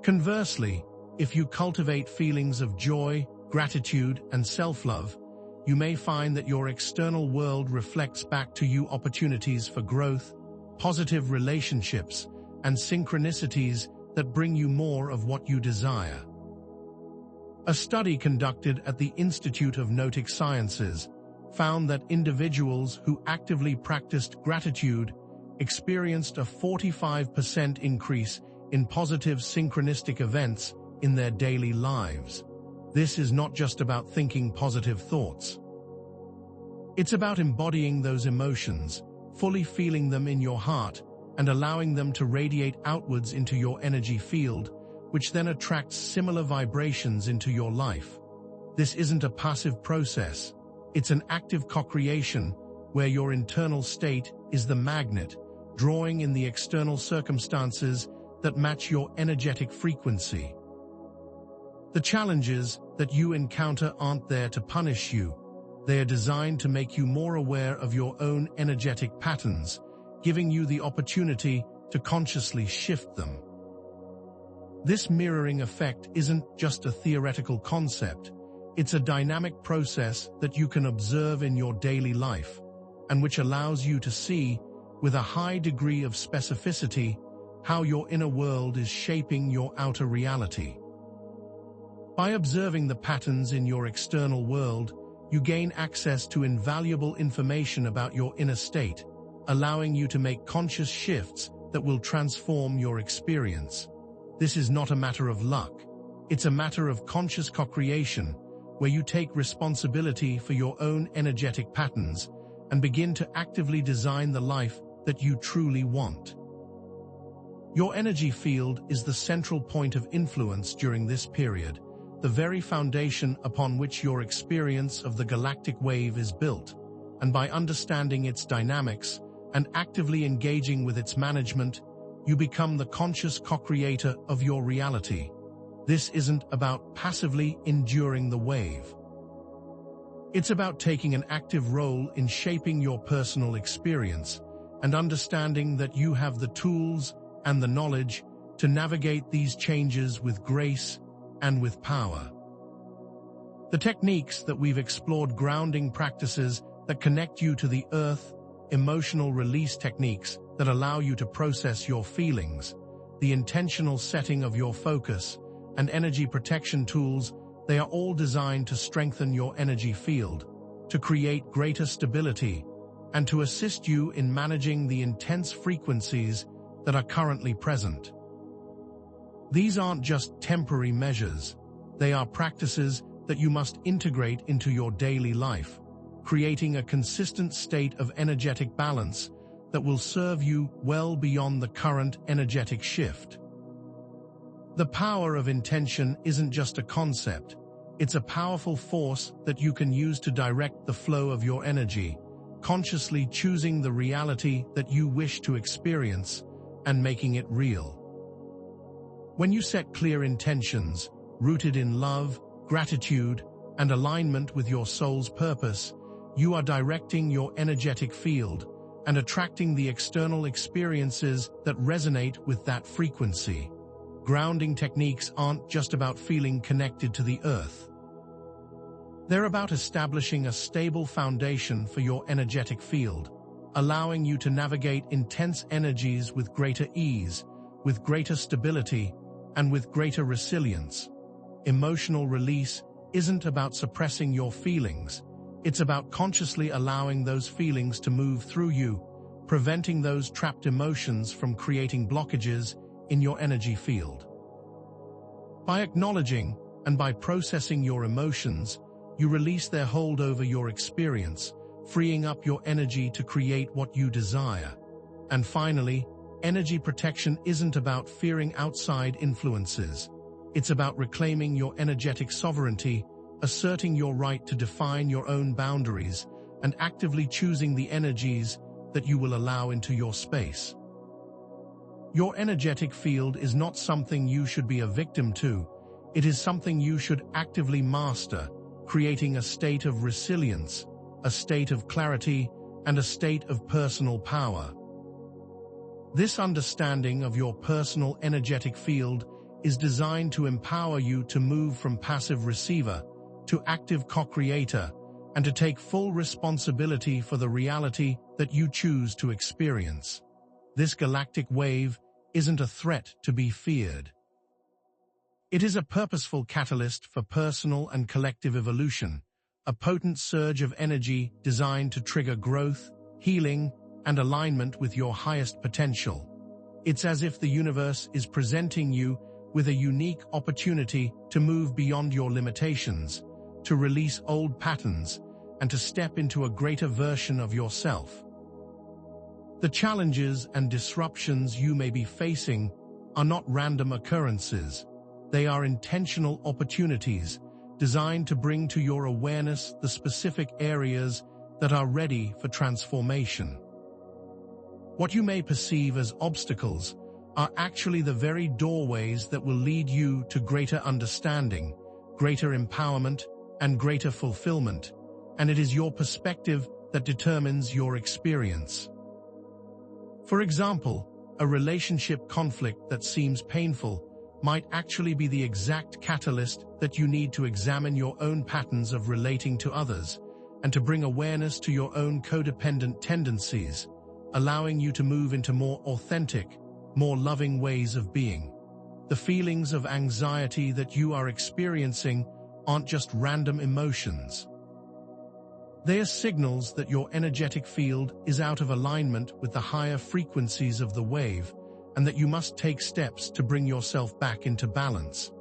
Conversely, if you cultivate feelings of joy, gratitude, and self-love, you may find that your external world reflects back to you opportunities for growth, positive relationships, and synchronicities that bring you more of what you desire. A study conducted at the Institute of Noetic Sciences found that individuals who actively practiced gratitude experienced a 45% increase in positive synchronistic events in their daily lives. This is not just about thinking positive thoughts. It's about embodying those emotions, fully feeling them in your heart, and allowing them to radiate outwards into your energy field, which then attracts similar vibrations into your life. This isn't a passive process. It's an active co-creation where your internal state is the magnet, drawing in the external circumstances that match your energetic frequency. The challenges that you encounter aren't there to punish you. They are designed to make you more aware of your own energetic patterns, giving you the opportunity to consciously shift them. This mirroring effect isn't just a theoretical concept. It's a dynamic process that you can observe in your daily life, and which allows you to see, with a high degree of specificity, how your inner world is shaping your outer reality. By observing the patterns in your external world, you gain access to invaluable information about your inner state, allowing you to make conscious shifts that will transform your experience. This is not a matter of luck. It's a matter of conscious co-creation, where you take responsibility for your own energetic patterns and begin to actively design the life that you truly want. Your energy field is the central point of influence during this period, the very foundation upon which your experience of the galactic wave is built, and by understanding its dynamics and actively engaging with its management, you become the conscious co-creator of your reality. This isn't about passively enduring the wave. It's about taking an active role in shaping your personal experience and understanding that you have the tools and the knowledge to navigate these changes with grace and with power. The techniques that we've explored, grounding practices that connect you to the earth, emotional release techniques that allow you to process your feelings, the intentional setting of your focus, and energy protection tools, they are all designed to strengthen your energy field, to create greater stability, and to assist you in managing the intense frequencies that are currently present. These aren't just temporary measures. They are practices that you must integrate into your daily life, creating a consistent state of energetic balance that will serve you well beyond the current energetic shift. The power of intention isn't just a concept. It's a powerful force that you can use to direct the flow of your energy, consciously choosing the reality that you wish to experience and making it real. When you set clear intentions, rooted in love, gratitude, and alignment with your soul's purpose, you are directing your energetic field and attracting the external experiences that resonate with that frequency. Grounding techniques aren't just about feeling connected to the earth. They're about establishing a stable foundation for your energetic field, allowing you to navigate intense energies with greater ease, with greater stability, and with greater resilience. Emotional release isn't about suppressing your feelings. It's about consciously allowing those feelings to move through you, preventing those trapped emotions from creating blockages in your energy field. By acknowledging and by processing your emotions, you release their hold over your experience, freeing up your energy to create what you desire. And finally, energy protection isn't about fearing outside influences. It's about reclaiming your energetic sovereignty, asserting your right to define your own boundaries, and actively choosing the energies that you will allow into your space. Your energetic field is not something you should be a victim to. It is something you should actively master, creating a state of resilience, a state of clarity, and a state of personal power. This understanding of your personal energetic field is designed to empower you to move from passive receiver to active co-creator, and to take full responsibility for the reality that you choose to experience. This galactic wave isn't a threat to be feared. It is a purposeful catalyst for personal and collective evolution, a potent surge of energy designed to trigger growth, healing, and alignment with your highest potential. It's as if the universe is presenting you with a unique opportunity to move beyond your limitations, to release old patterns, and to step into a greater version of yourself. The challenges and disruptions you may be facing are not random occurrences. They are intentional opportunities designed to bring to your awareness the specific areas that are ready for transformation. What you may perceive as obstacles are actually the very doorways that will lead you to greater understanding, greater empowerment, and greater fulfillment, and it is your perspective that determines your experience. For example, a relationship conflict that seems painful might actually be the exact catalyst that you need to examine your own patterns of relating to others and to bring awareness to your own codependent tendencies, allowing you to move into more authentic, more loving ways of being. The feelings of anxiety that you are experiencing aren't just random emotions. They are signals that your energetic field is out of alignment with the higher frequencies of the wave, and that you must take steps to bring yourself back into balance.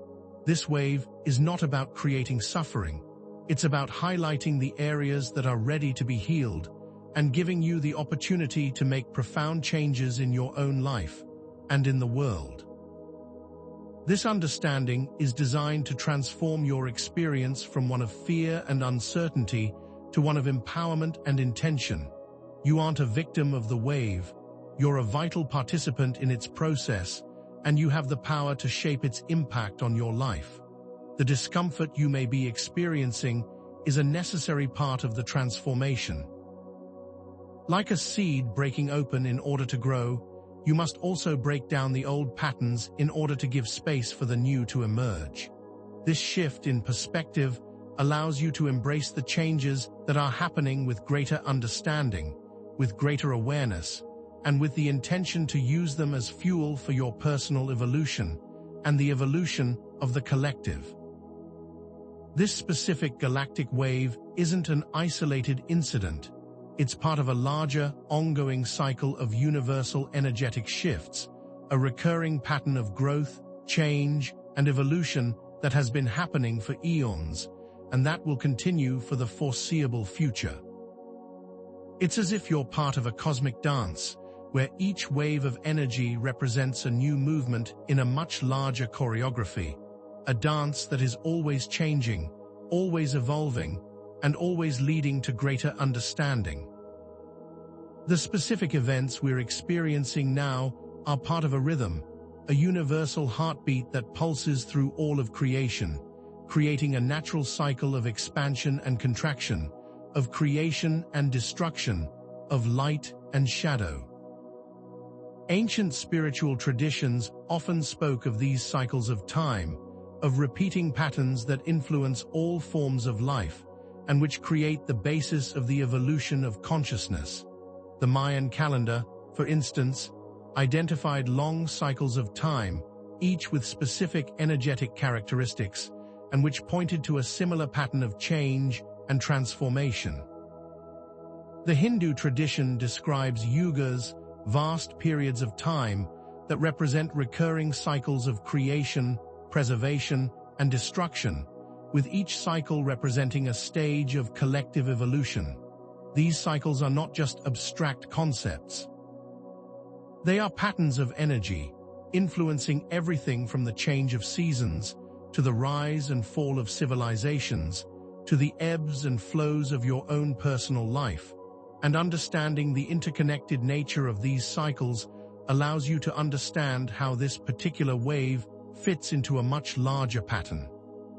This wave is not about creating suffering. It's about highlighting the areas that are ready to be healed and giving you the opportunity to make profound changes in your own life and in the world. This understanding is designed to transform your experience from one of fear and uncertainty to one of empowerment and intention. You aren't a victim of the wave. You're a vital participant in its process, and you have the power to shape its impact on your life. The discomfort you may be experiencing is a necessary part of the transformation. Like a seed breaking open in order to grow, you must also break down the old patterns in order to give space for the new to emerge. This shift in perspective allows you to embrace the changes that are happening with greater understanding, with greater awareness, and with the intention to use them as fuel for your personal evolution and the evolution of the collective. This specific galactic wave isn't an isolated incident. It's part of a larger, ongoing cycle of universal energetic shifts, a recurring pattern of growth, change, and evolution that has been happening for eons, and that will continue for the foreseeable future. It's as if you're part of a cosmic dance, where each wave of energy represents a new movement in a much larger choreography, a dance that is always changing, always evolving, and always leading to greater understanding. The specific events we're experiencing now are part of a rhythm, a universal heartbeat that pulses through all of creation, creating a natural cycle of expansion and contraction, of creation and destruction, of light and shadow. Ancient spiritual traditions often spoke of these cycles of time, of repeating patterns that influence all forms of life, and which create the basis of the evolution of consciousness. The Mayan calendar, for instance, identified long cycles of time, each with specific energetic characteristics, and which pointed to a similar pattern of change and transformation. The Hindu tradition describes yugas, vast periods of time that represent recurring cycles of creation, preservation, and destruction, with each cycle representing a stage of collective evolution. These cycles are not just abstract concepts. They are patterns of energy, influencing everything from the change of seasons, to the rise and fall of civilizations, to the ebbs and flows of your own personal life. And understanding the interconnected nature of these cycles allows you to understand how this particular wave fits into a much larger pattern.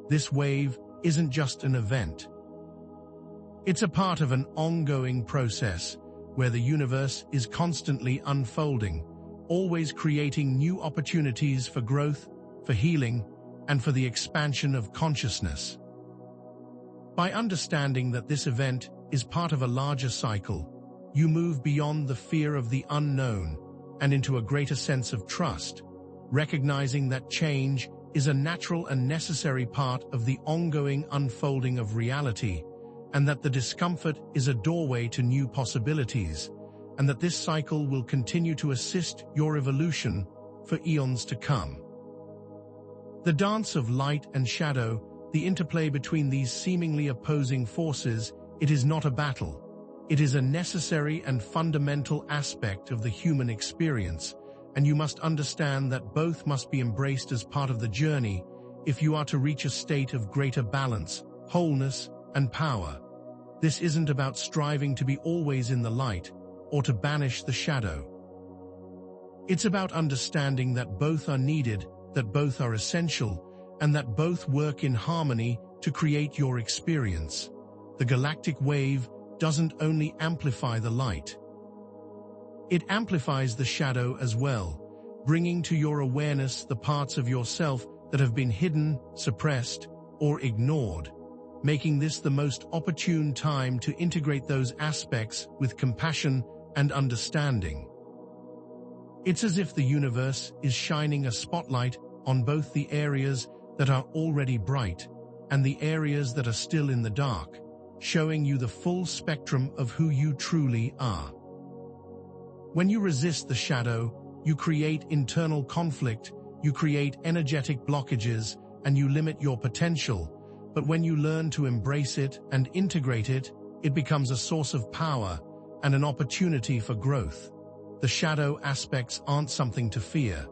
This wave isn't just an event. It's a part of an ongoing process where the universe is constantly unfolding, always creating new opportunities for growth, for healing, and for the expansion of consciousness. By understanding that this event is part of a larger cycle, you move beyond the fear of the unknown and into a greater sense of trust, recognizing that change is a natural and necessary part of the ongoing unfolding of reality, and that the discomfort is a doorway to new possibilities, and that this cycle will continue to assist your evolution for eons to come. The dance of light and shadow, the interplay between these seemingly opposing forces, it is not a battle. It is a necessary and fundamental aspect of the human experience, and you must understand that both must be embraced as part of the journey if you are to reach a state of greater balance, wholeness, and power. This isn't about striving to be always in the light or to banish the shadow. It's about understanding that both are needed, that both are essential, and that both work in harmony to create your experience. The galactic wave doesn't only amplify the light. It amplifies the shadow as well, bringing to your awareness the parts of yourself that have been hidden, suppressed, or ignored, making this the most opportune time to integrate those aspects with compassion and understanding. It's as if the universe is shining a spotlight on both the areas that are already bright and the areas that are still in the dark, showing you the full spectrum of who you truly are. When you resist the shadow, you create internal conflict, you create energetic blockages, and you limit your potential. But when you learn to embrace it and integrate it, it becomes a source of power and an opportunity for growth. The shadow aspects aren't something to fear.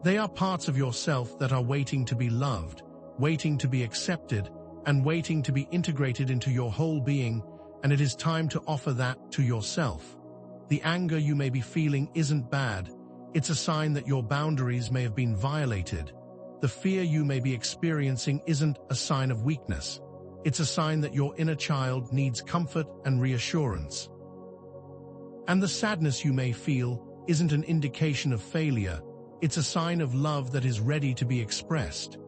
They are parts of yourself that are waiting to be loved, waiting to be accepted, and waiting to be integrated into your whole being, and it is time to offer that to yourself. The anger you may be feeling isn't bad. It's a sign that your boundaries may have been violated. The fear you may be experiencing isn't a sign of weakness. It's a sign that your inner child needs comfort and reassurance. And the sadness you may feel isn't an indication of failure. It's a sign of love that is ready to be expressed.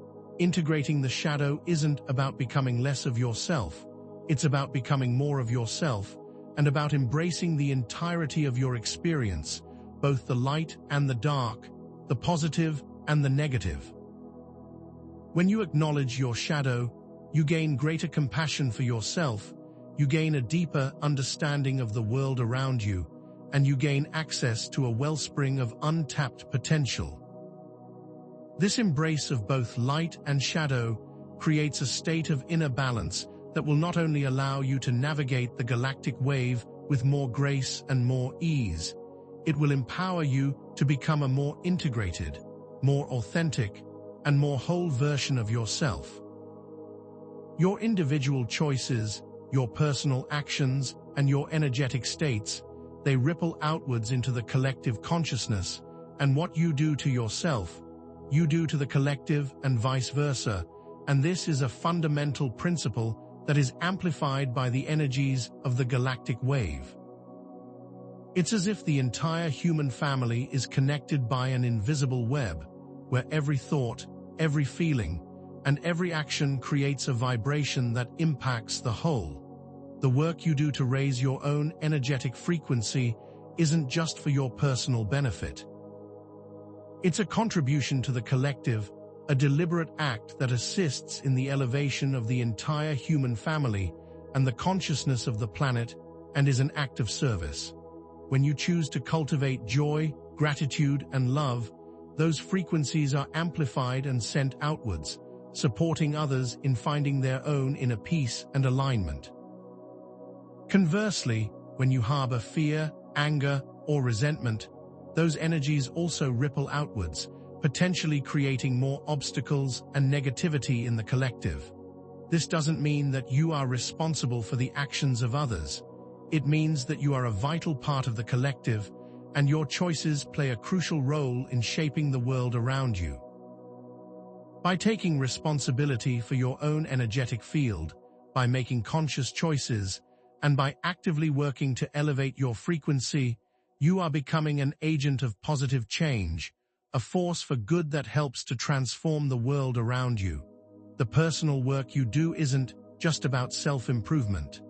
Integrating the shadow isn't about becoming less of yourself. It's about becoming more of yourself, and about embracing the entirety of your experience, both the light and the dark, the positive and the negative. When you acknowledge your shadow, you gain greater compassion for yourself, you gain a deeper understanding of the world around you, and you gain access to a wellspring of untapped potential. This embrace of both light and shadow creates a state of inner balance that will not only allow you to navigate the galactic wave with more grace and more ease, It will empower you to become a more integrated, more authentic, and more whole version of yourself. Your individual choices, your personal actions, and your energetic states, they ripple outwards into the collective consciousness, and what you do to yourself, you do to the collective and vice versa, and this is a fundamental principle that is amplified by the energies of the galactic wave. It's as if the entire human family is connected by an invisible web, where every thought, every feeling, and every action creates a vibration that impacts the whole. The work you do to raise your own energetic frequency isn't just for your personal benefit. It's a contribution to the collective, a deliberate act that assists in the elevation of the entire human family and the consciousness of the planet, and is an act of service. When you choose to cultivate joy, gratitude, and love, those frequencies are amplified and sent outwards, supporting others in finding their own inner peace and alignment. Conversely, when you harbor fear, anger, or resentment, those energies also ripple outwards, potentially creating more obstacles and negativity in the collective. This doesn't mean that you are responsible for the actions of others. It means that you are a vital part of the collective, and your choices play a crucial role in shaping the world around you. By taking responsibility for your own energetic field, by making conscious choices, and by actively working to elevate your frequency, you are becoming an agent of positive change, a force for good that helps to transform the world around you. The personal work you do isn't just about self-improvement.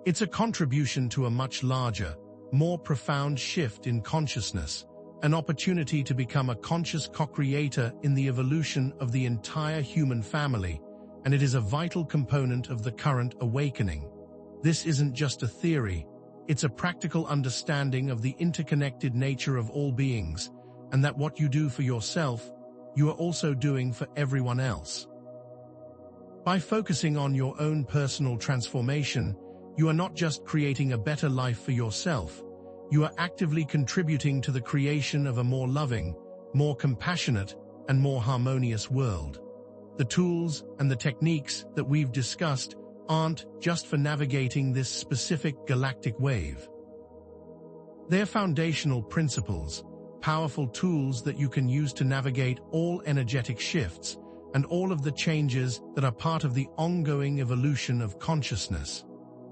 It's a contribution to a much larger, more profound shift in consciousness, an opportunity to become a conscious co-creator in the evolution of the entire human family, and it is a vital component of the current awakening. This isn't just a theory, it's a practical understanding of the interconnected nature of all beings, and that what you do for yourself, you are also doing for everyone else. By focusing on your own personal transformation, you are not just creating a better life for yourself, you are actively contributing to the creation of a more loving, more compassionate, and more harmonious world. The tools and the techniques that we've discussed aren't just for navigating this specific galactic wave. They're foundational principles, powerful tools that you can use to navigate all energetic shifts and all of the changes that are part of the ongoing evolution of consciousness.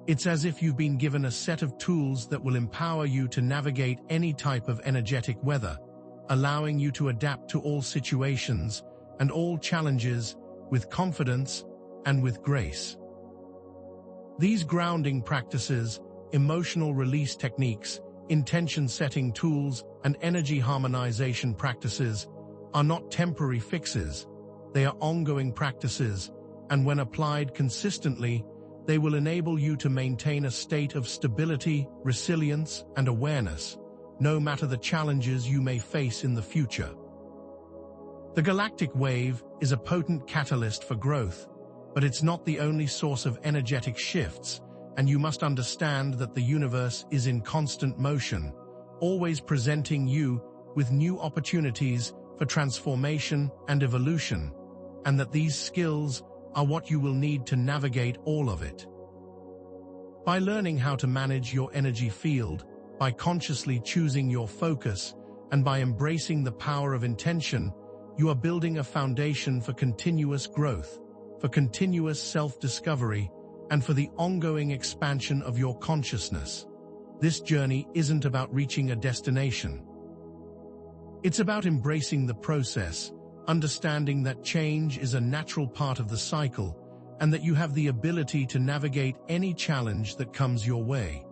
It's as if you've been given a set of tools that will empower you to navigate any type of energetic weather, allowing you to adapt to all situations and all challenges with confidence and with grace. These grounding practices, emotional release techniques, intention-setting tools, and energy harmonization practices are not temporary fixes. They are ongoing practices, and when applied consistently, they will enable you to maintain a state of stability, resilience, and awareness, no matter the challenges you may face in the future. The galactic wave is a potent catalyst for growth, but it's not the only source of energetic shifts, and you must understand that the universe is in constant motion, always presenting you with new opportunities for transformation and evolution, and that these skills are what you will need to navigate all of it. By learning how to manage your energy field, by consciously choosing your focus, and by embracing the power of intention, you are building a foundation for continuous growth, for continuous self-discovery, and for the ongoing expansion of your consciousness. This journey isn't about reaching a destination. It's about embracing the process, understanding that change is a natural part of the cycle, and that you have the ability to navigate any challenge that comes your way.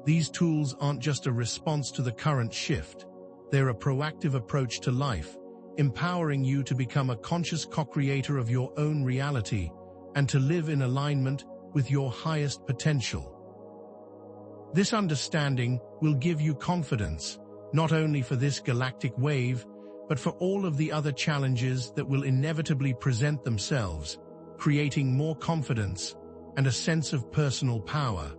These tools aren't just a response to the current shift. They're a proactive approach to life, empowering you to become a conscious co-creator of your own reality and to live in alignment with your highest potential. This understanding will give you confidence, not only for this galactic wave, but for all of the other challenges that will inevitably present themselves, creating more confidence and a sense of personal power.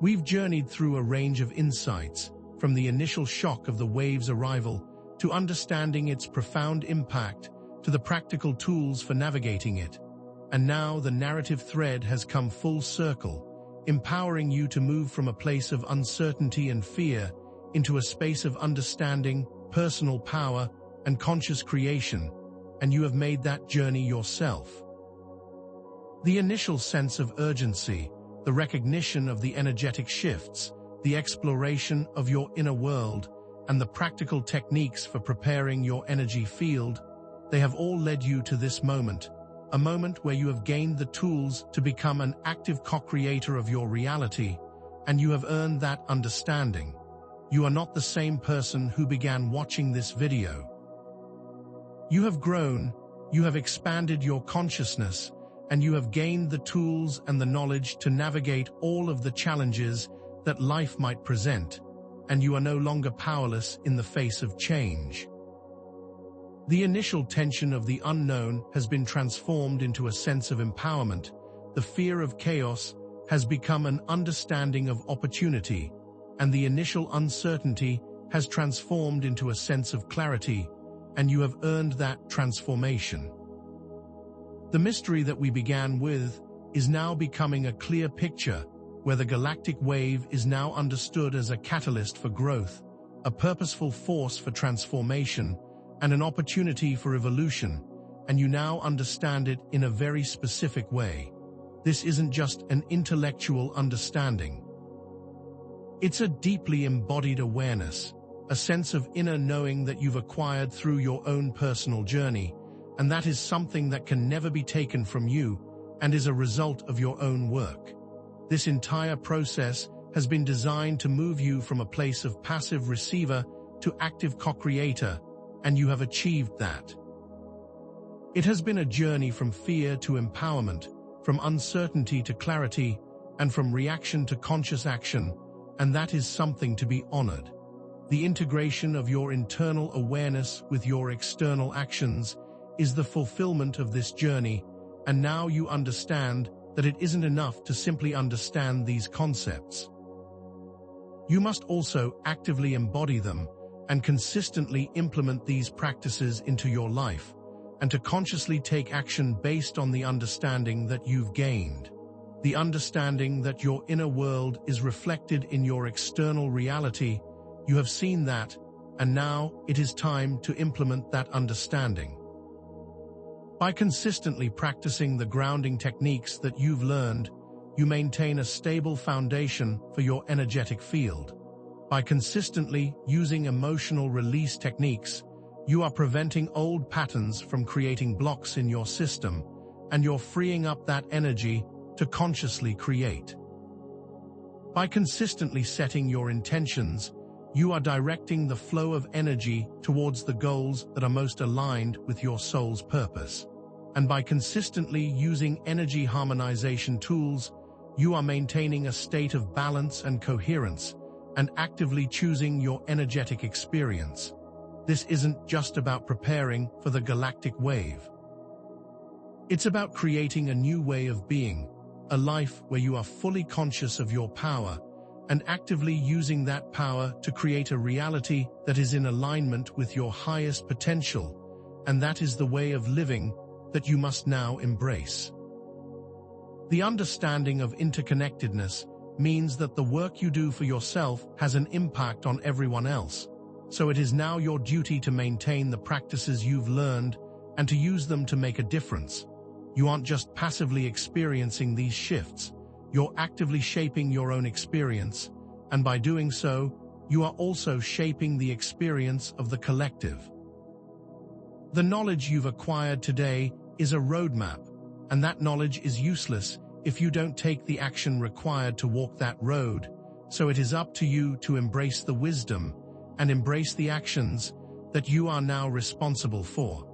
We've journeyed through a range of insights, from the initial shock of the wave's arrival, to understanding its profound impact, to the practical tools for navigating it. And now the narrative thread has come full circle, empowering you to move from a place of uncertainty and fear into a space of understanding, personal power, and conscious creation, and you have made that journey yourself. The initial sense of urgency, the recognition of the energetic shifts, the exploration of your inner world, and the practical techniques for preparing your energy field, they have all led you to this moment, a moment where you have gained the tools to become an active co-creator of your reality, and you have earned that understanding. You are not the same person who began watching this video. You have grown, you have expanded your consciousness, and you have gained the tools and the knowledge to navigate all of the challenges that life might present, and you are no longer powerless in the face of change. The initial tension of the unknown has been transformed into a sense of empowerment. The fear of chaos has become an understanding of opportunity, and the initial uncertainty has transformed into a sense of clarity, and you have earned that transformation. The mystery that we began with is now becoming a clear picture, where the galactic wave is now understood as a catalyst for growth, a purposeful force for transformation, and an opportunity for evolution, and you now understand it in a very specific way. This isn't just an intellectual understanding. It's a deeply embodied awareness, a sense of inner knowing that you've acquired through your own personal journey, and that is something that can never be taken from you and is a result of your own work. This entire process has been designed to move you from a place of passive receiver to active co-creator, and you have achieved that. It has been a journey from fear to empowerment, from uncertainty to clarity, and from reaction to conscious action, and that is something to be honored. The integration of your internal awareness with your external actions is the fulfillment of this journey, and now you understand that it isn't enough to simply understand these concepts. You must also actively embody them and consistently implement these practices into your life, and to consciously take action based on the understanding that you've gained. The understanding that your inner world is reflected in your external reality. You have seen that, and now it is time to implement that understanding. By consistently practicing the grounding techniques that you've learned, you maintain a stable foundation for your energetic field. By consistently using emotional release techniques, you are preventing old patterns from creating blocks in your system, and you're freeing up that energy to consciously create. By consistently setting your intentions, you are directing the flow of energy towards the goals that are most aligned with your soul's purpose. And by consistently using energy harmonization tools, you are maintaining a state of balance and coherence, and actively choosing your energetic experience. This isn't just about preparing for the galactic wave. It's about creating a new way of being, a life where you are fully conscious of your power, and actively using that power to create a reality that is in alignment with your highest potential, and that is the way of living that you must now embrace. The understanding of interconnectedness means that the work you do for yourself has an impact on everyone else, so it is now your duty to maintain the practices you've learned and to use them to make a difference. You aren't just passively experiencing these shifts, you're actively shaping your own experience, and by doing so, you are also shaping the experience of the collective. The knowledge you've acquired today is a roadmap, and that knowledge is useless if you don't take the action required to walk that road, so it is up to you to embrace the wisdom and embrace the actions that you are now responsible for.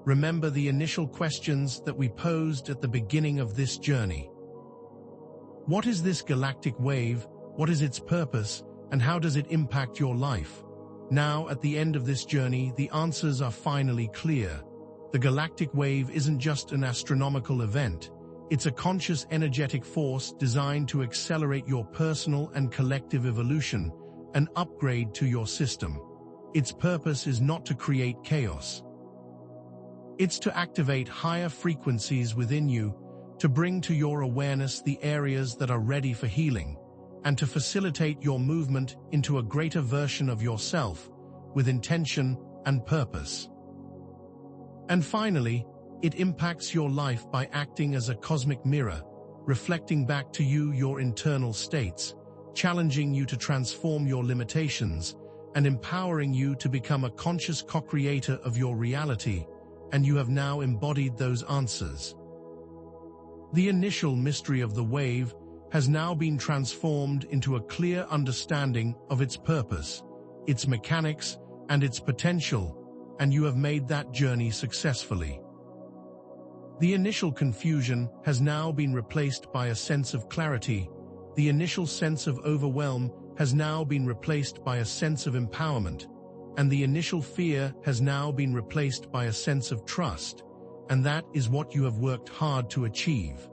Remember the initial questions that we posed at the beginning of this journey. What is this galactic wave? What is its purpose? And how does it impact your life? Now, at the end of this journey, the answers are finally clear. The galactic wave isn't just an astronomical event. It's a conscious energetic force designed to accelerate your personal and collective evolution, an upgrade to your system. Its purpose is not to create chaos. It's to activate higher frequencies within you, to bring to your awareness the areas that are ready for healing, and to facilitate your movement into a greater version of yourself with intention and purpose. And finally, it impacts your life by acting as a cosmic mirror, reflecting back to you your internal states, challenging you to transform your limitations, and empowering you to become a conscious co-creator of your reality, and you have now embodied those answers. The initial mystery of the wave has now been transformed into a clear understanding of its purpose, its mechanics, and its potential, and you have made that journey successfully. The initial confusion has now been replaced by a sense of clarity. The initial sense of overwhelm has now been replaced by a sense of empowerment, and the initial fear has now been replaced by a sense of trust, and that is what you have worked hard to achieve.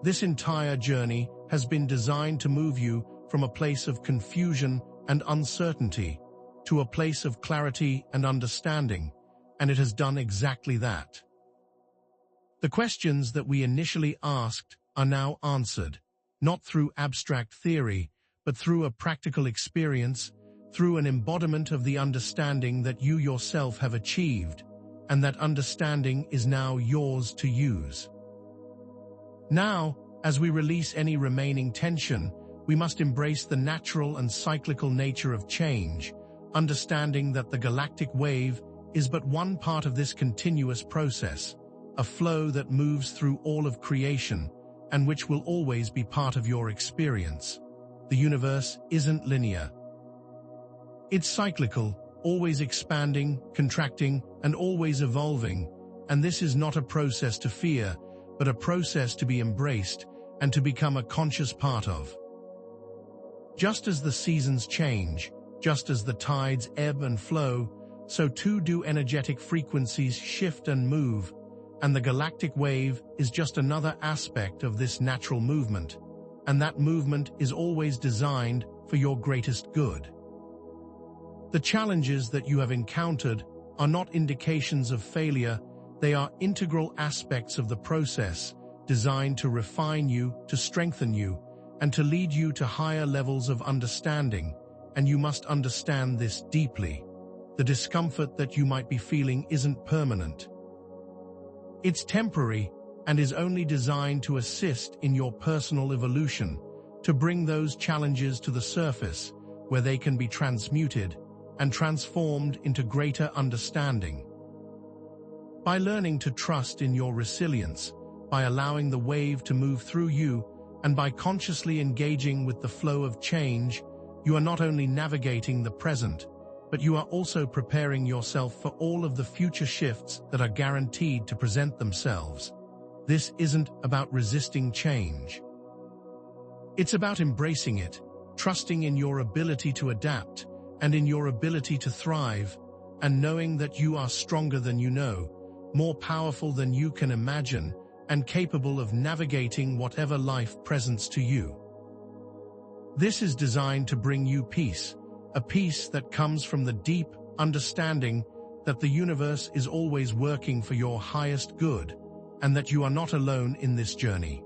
This entire journey has been designed to move you from a place of confusion and uncertainty to a place of clarity and understanding, and it has done exactly that. The questions that we initially asked are now answered, not through abstract theory, but through a practical experience, through an embodiment of the understanding that you yourself have achieved, and that understanding is now yours to use. Now, as we release any remaining tension, we must embrace the natural and cyclical nature of change, understanding that the galactic wave is but one part of this continuous process, a flow that moves through all of creation, and which will always be part of your experience. The universe isn't linear. It's cyclical, always expanding, contracting, and always evolving, and this is not a process to fear, but a process to be embraced and to become a conscious part of. Just as the seasons change, just as the tides ebb and flow, so too do energetic frequencies shift and move, and the galactic wave is just another aspect of this natural movement, and that movement is always designed for your greatest good. The challenges that you have encountered are not indications of failure, they are integral aspects of the process, designed to refine you, to strengthen you, and to lead you to higher levels of understanding, and you must understand this deeply. The discomfort that you might be feeling isn't permanent. It's temporary and is only designed to assist in your personal evolution, to bring those challenges to the surface, where they can be transmuted and transformed into greater understanding. By learning to trust in your resilience, by allowing the wave to move through you, and by consciously engaging with the flow of change, you are not only navigating the present, but you are also preparing yourself for all of the future shifts that are guaranteed to present themselves. This isn't about resisting change. It's about embracing it, trusting in your ability to adapt, and in your ability to thrive, and knowing that you are stronger than you know, more powerful than you can imagine, and capable of navigating whatever life presents to you. This is designed to bring you peace, a peace that comes from the deep understanding that the universe is always working for your highest good, and that you are not alone in this journey.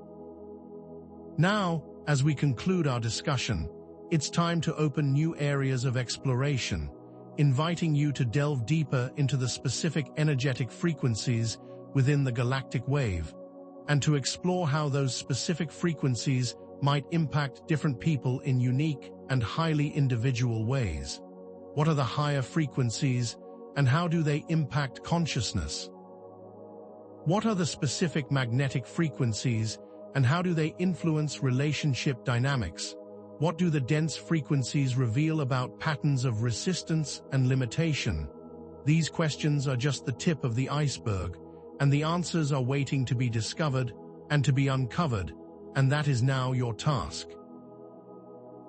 Now, as we conclude our discussion, it's time to open new areas of exploration, inviting you to delve deeper into the specific energetic frequencies within the galactic wave, and to explore how those specific frequencies might impact different people in unique and highly individual ways. What are the higher frequencies, and how do they impact consciousness? What are the specific magnetic frequencies, and how do they influence relationship dynamics? What do the dense frequencies reveal about patterns of resistance and limitation? These questions are just the tip of the iceberg, and the answers are waiting to be discovered and to be uncovered, and that is now your task.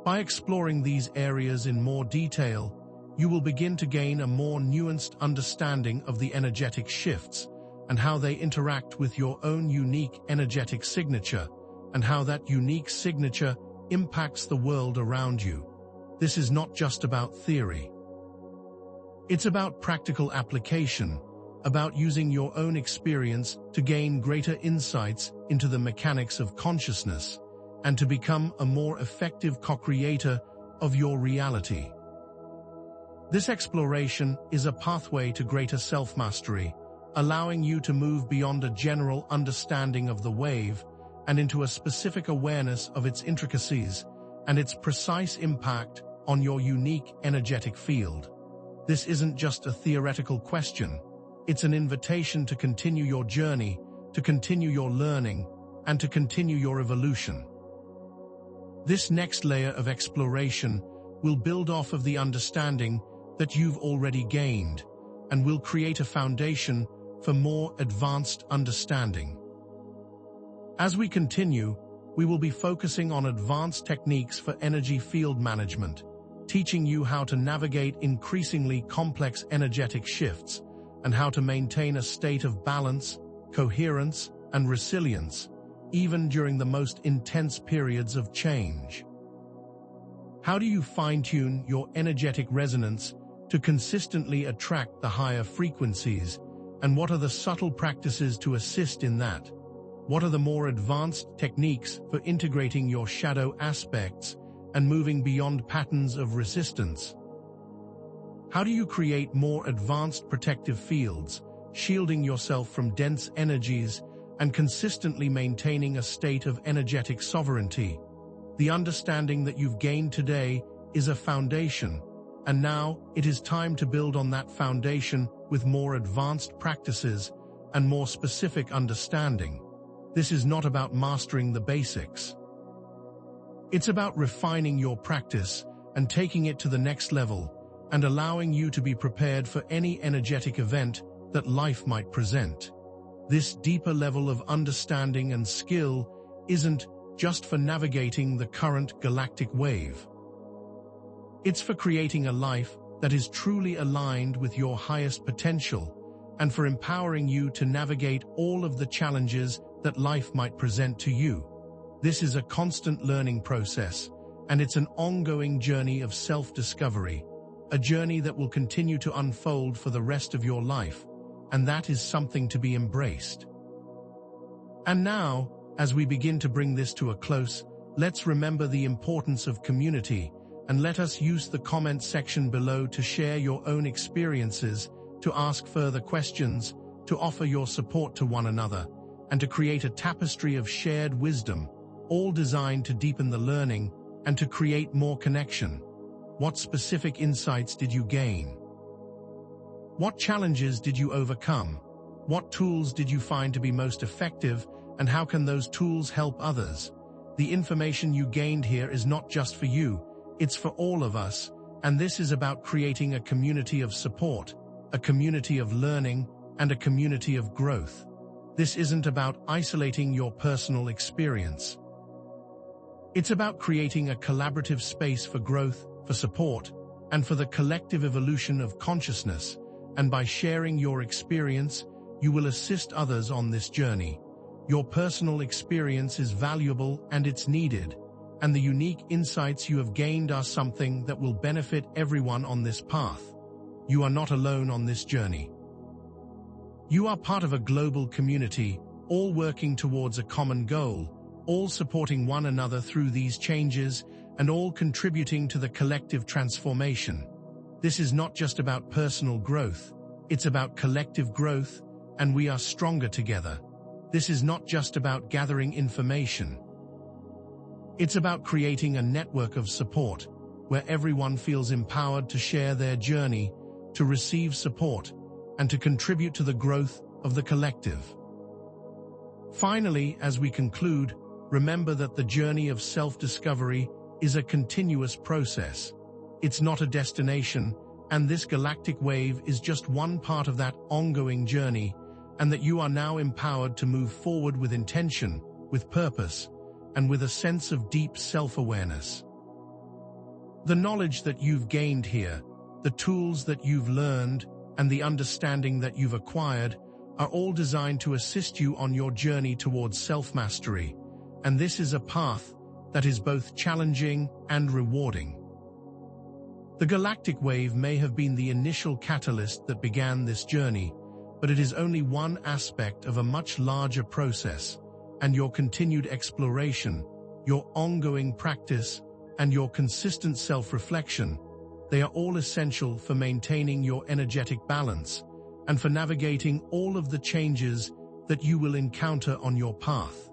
By exploring these areas in more detail, you will begin to gain a more nuanced understanding of the energetic shifts and how they interact with your own unique energetic signature, and how that unique signature impacts the world around you. this is not just about theory. It's about practical application, about using your own experience to gain greater insights into the mechanics of consciousness and to become a more effective co-creator of your reality. This exploration is a pathway to greater self-mastery, allowing you to move beyond a general understanding of the wave and into a specific awareness of its intricacies and its precise impact on your unique energetic field. This isn't just a theoretical question. It's an invitation to continue your journey, to continue your learning, and to continue your evolution. This next layer of exploration will build off of the understanding that you've already gained and will create a foundation for more advanced understanding. As we continue, we will be focusing on advanced techniques for energy field management, teaching you how to navigate increasingly complex energetic shifts and how to maintain a state of balance, coherence, and resilience, even during the most intense periods of change. How do you fine-tune your energetic resonance to consistently attract the higher frequencies, and what are the subtle practices to assist in that? What are the more advanced techniques for integrating your shadow aspects and moving beyond patterns of resistance? How do you create more advanced protective fields, shielding yourself from dense energies and consistently maintaining a state of energetic sovereignty? The understanding that you've gained today is a foundation, and now it is time to build on that foundation with more advanced practices and more specific understanding. This is not about mastering the basics. It's about refining your practice and taking it to the next level and allowing you to be prepared for any energetic event that life might present. This deeper level of understanding and skill isn't just for navigating the current galactic wave. It's for creating a life that is truly aligned with your highest potential and for empowering you to navigate all of the challenges that life might present to you. This is a constant learning process, and it's an ongoing journey of self-discovery, a journey that will continue to unfold for the rest of your life, and that is something to be embraced. And now, as we begin to bring this to a close, let's remember the importance of community, and let us use the comment section below to share your own experiences, to ask further questions, to offer your support to one another, and to create a tapestry of shared wisdom, all designed to deepen the learning and to create more connection. What specific insights did you gain? What challenges did you overcome? What tools did you find to be most effective, and how can those tools help others? The information you gained here is not just for you, it's for all of us, and this is about creating a community of support, a community of learning, and a community of growth. This isn't about isolating your personal experience. It's about creating a collaborative space for growth, for support, and for the collective evolution of consciousness, and by sharing your experience, you will assist others on this journey. Your personal experience is valuable and it's needed, and the unique insights you have gained are something that will benefit everyone on this path. You are not alone on this journey. You are part of a global community, all working towards a common goal, all supporting one another through these changes, and all contributing to the collective transformation. This is not just about personal growth, it's about collective growth, and we are stronger together. This is not just about gathering information. It's about creating a network of support, where everyone feels empowered to share their journey, to receive support, and to contribute to the growth of the collective. Finally, as we conclude, remember that the journey of self-discovery is a continuous process. It's not a destination, and this galactic wave is just one part of that ongoing journey, and that you are now empowered to move forward with intention, with purpose, and with a sense of deep self-awareness. The knowledge that you've gained here, the tools that you've learned, and the understanding that you've acquired are all designed to assist you on your journey towards self-mastery, and this is a path that is both challenging and rewarding. The galactic wave may have been the initial catalyst that began this journey, but it is only one aspect of a much larger process, and your continued exploration, your ongoing practice, and your consistent self-reflection, they are all essential for maintaining your energetic balance and for navigating all of the changes that you will encounter on your path.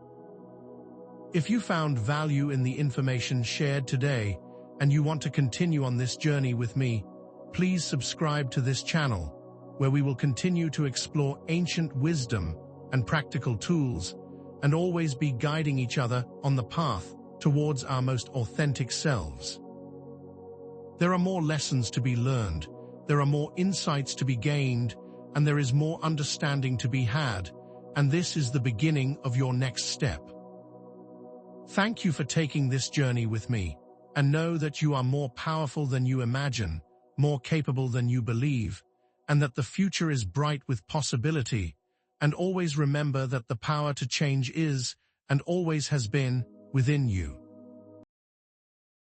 If you found value in the information shared today and you want to continue on this journey with me, please subscribe to this channel, where we will continue to explore ancient wisdom and practical tools, and always be guiding each other on the path towards our most authentic selves. There are more lessons to be learned, there are more insights to be gained, and there is more understanding to be had, and this is the beginning of your next step. Thank you for taking this journey with me, and know that you are more powerful than you imagine, more capable than you believe, and that the future is bright with possibility, and always remember that the power to change is, and always has been, within you.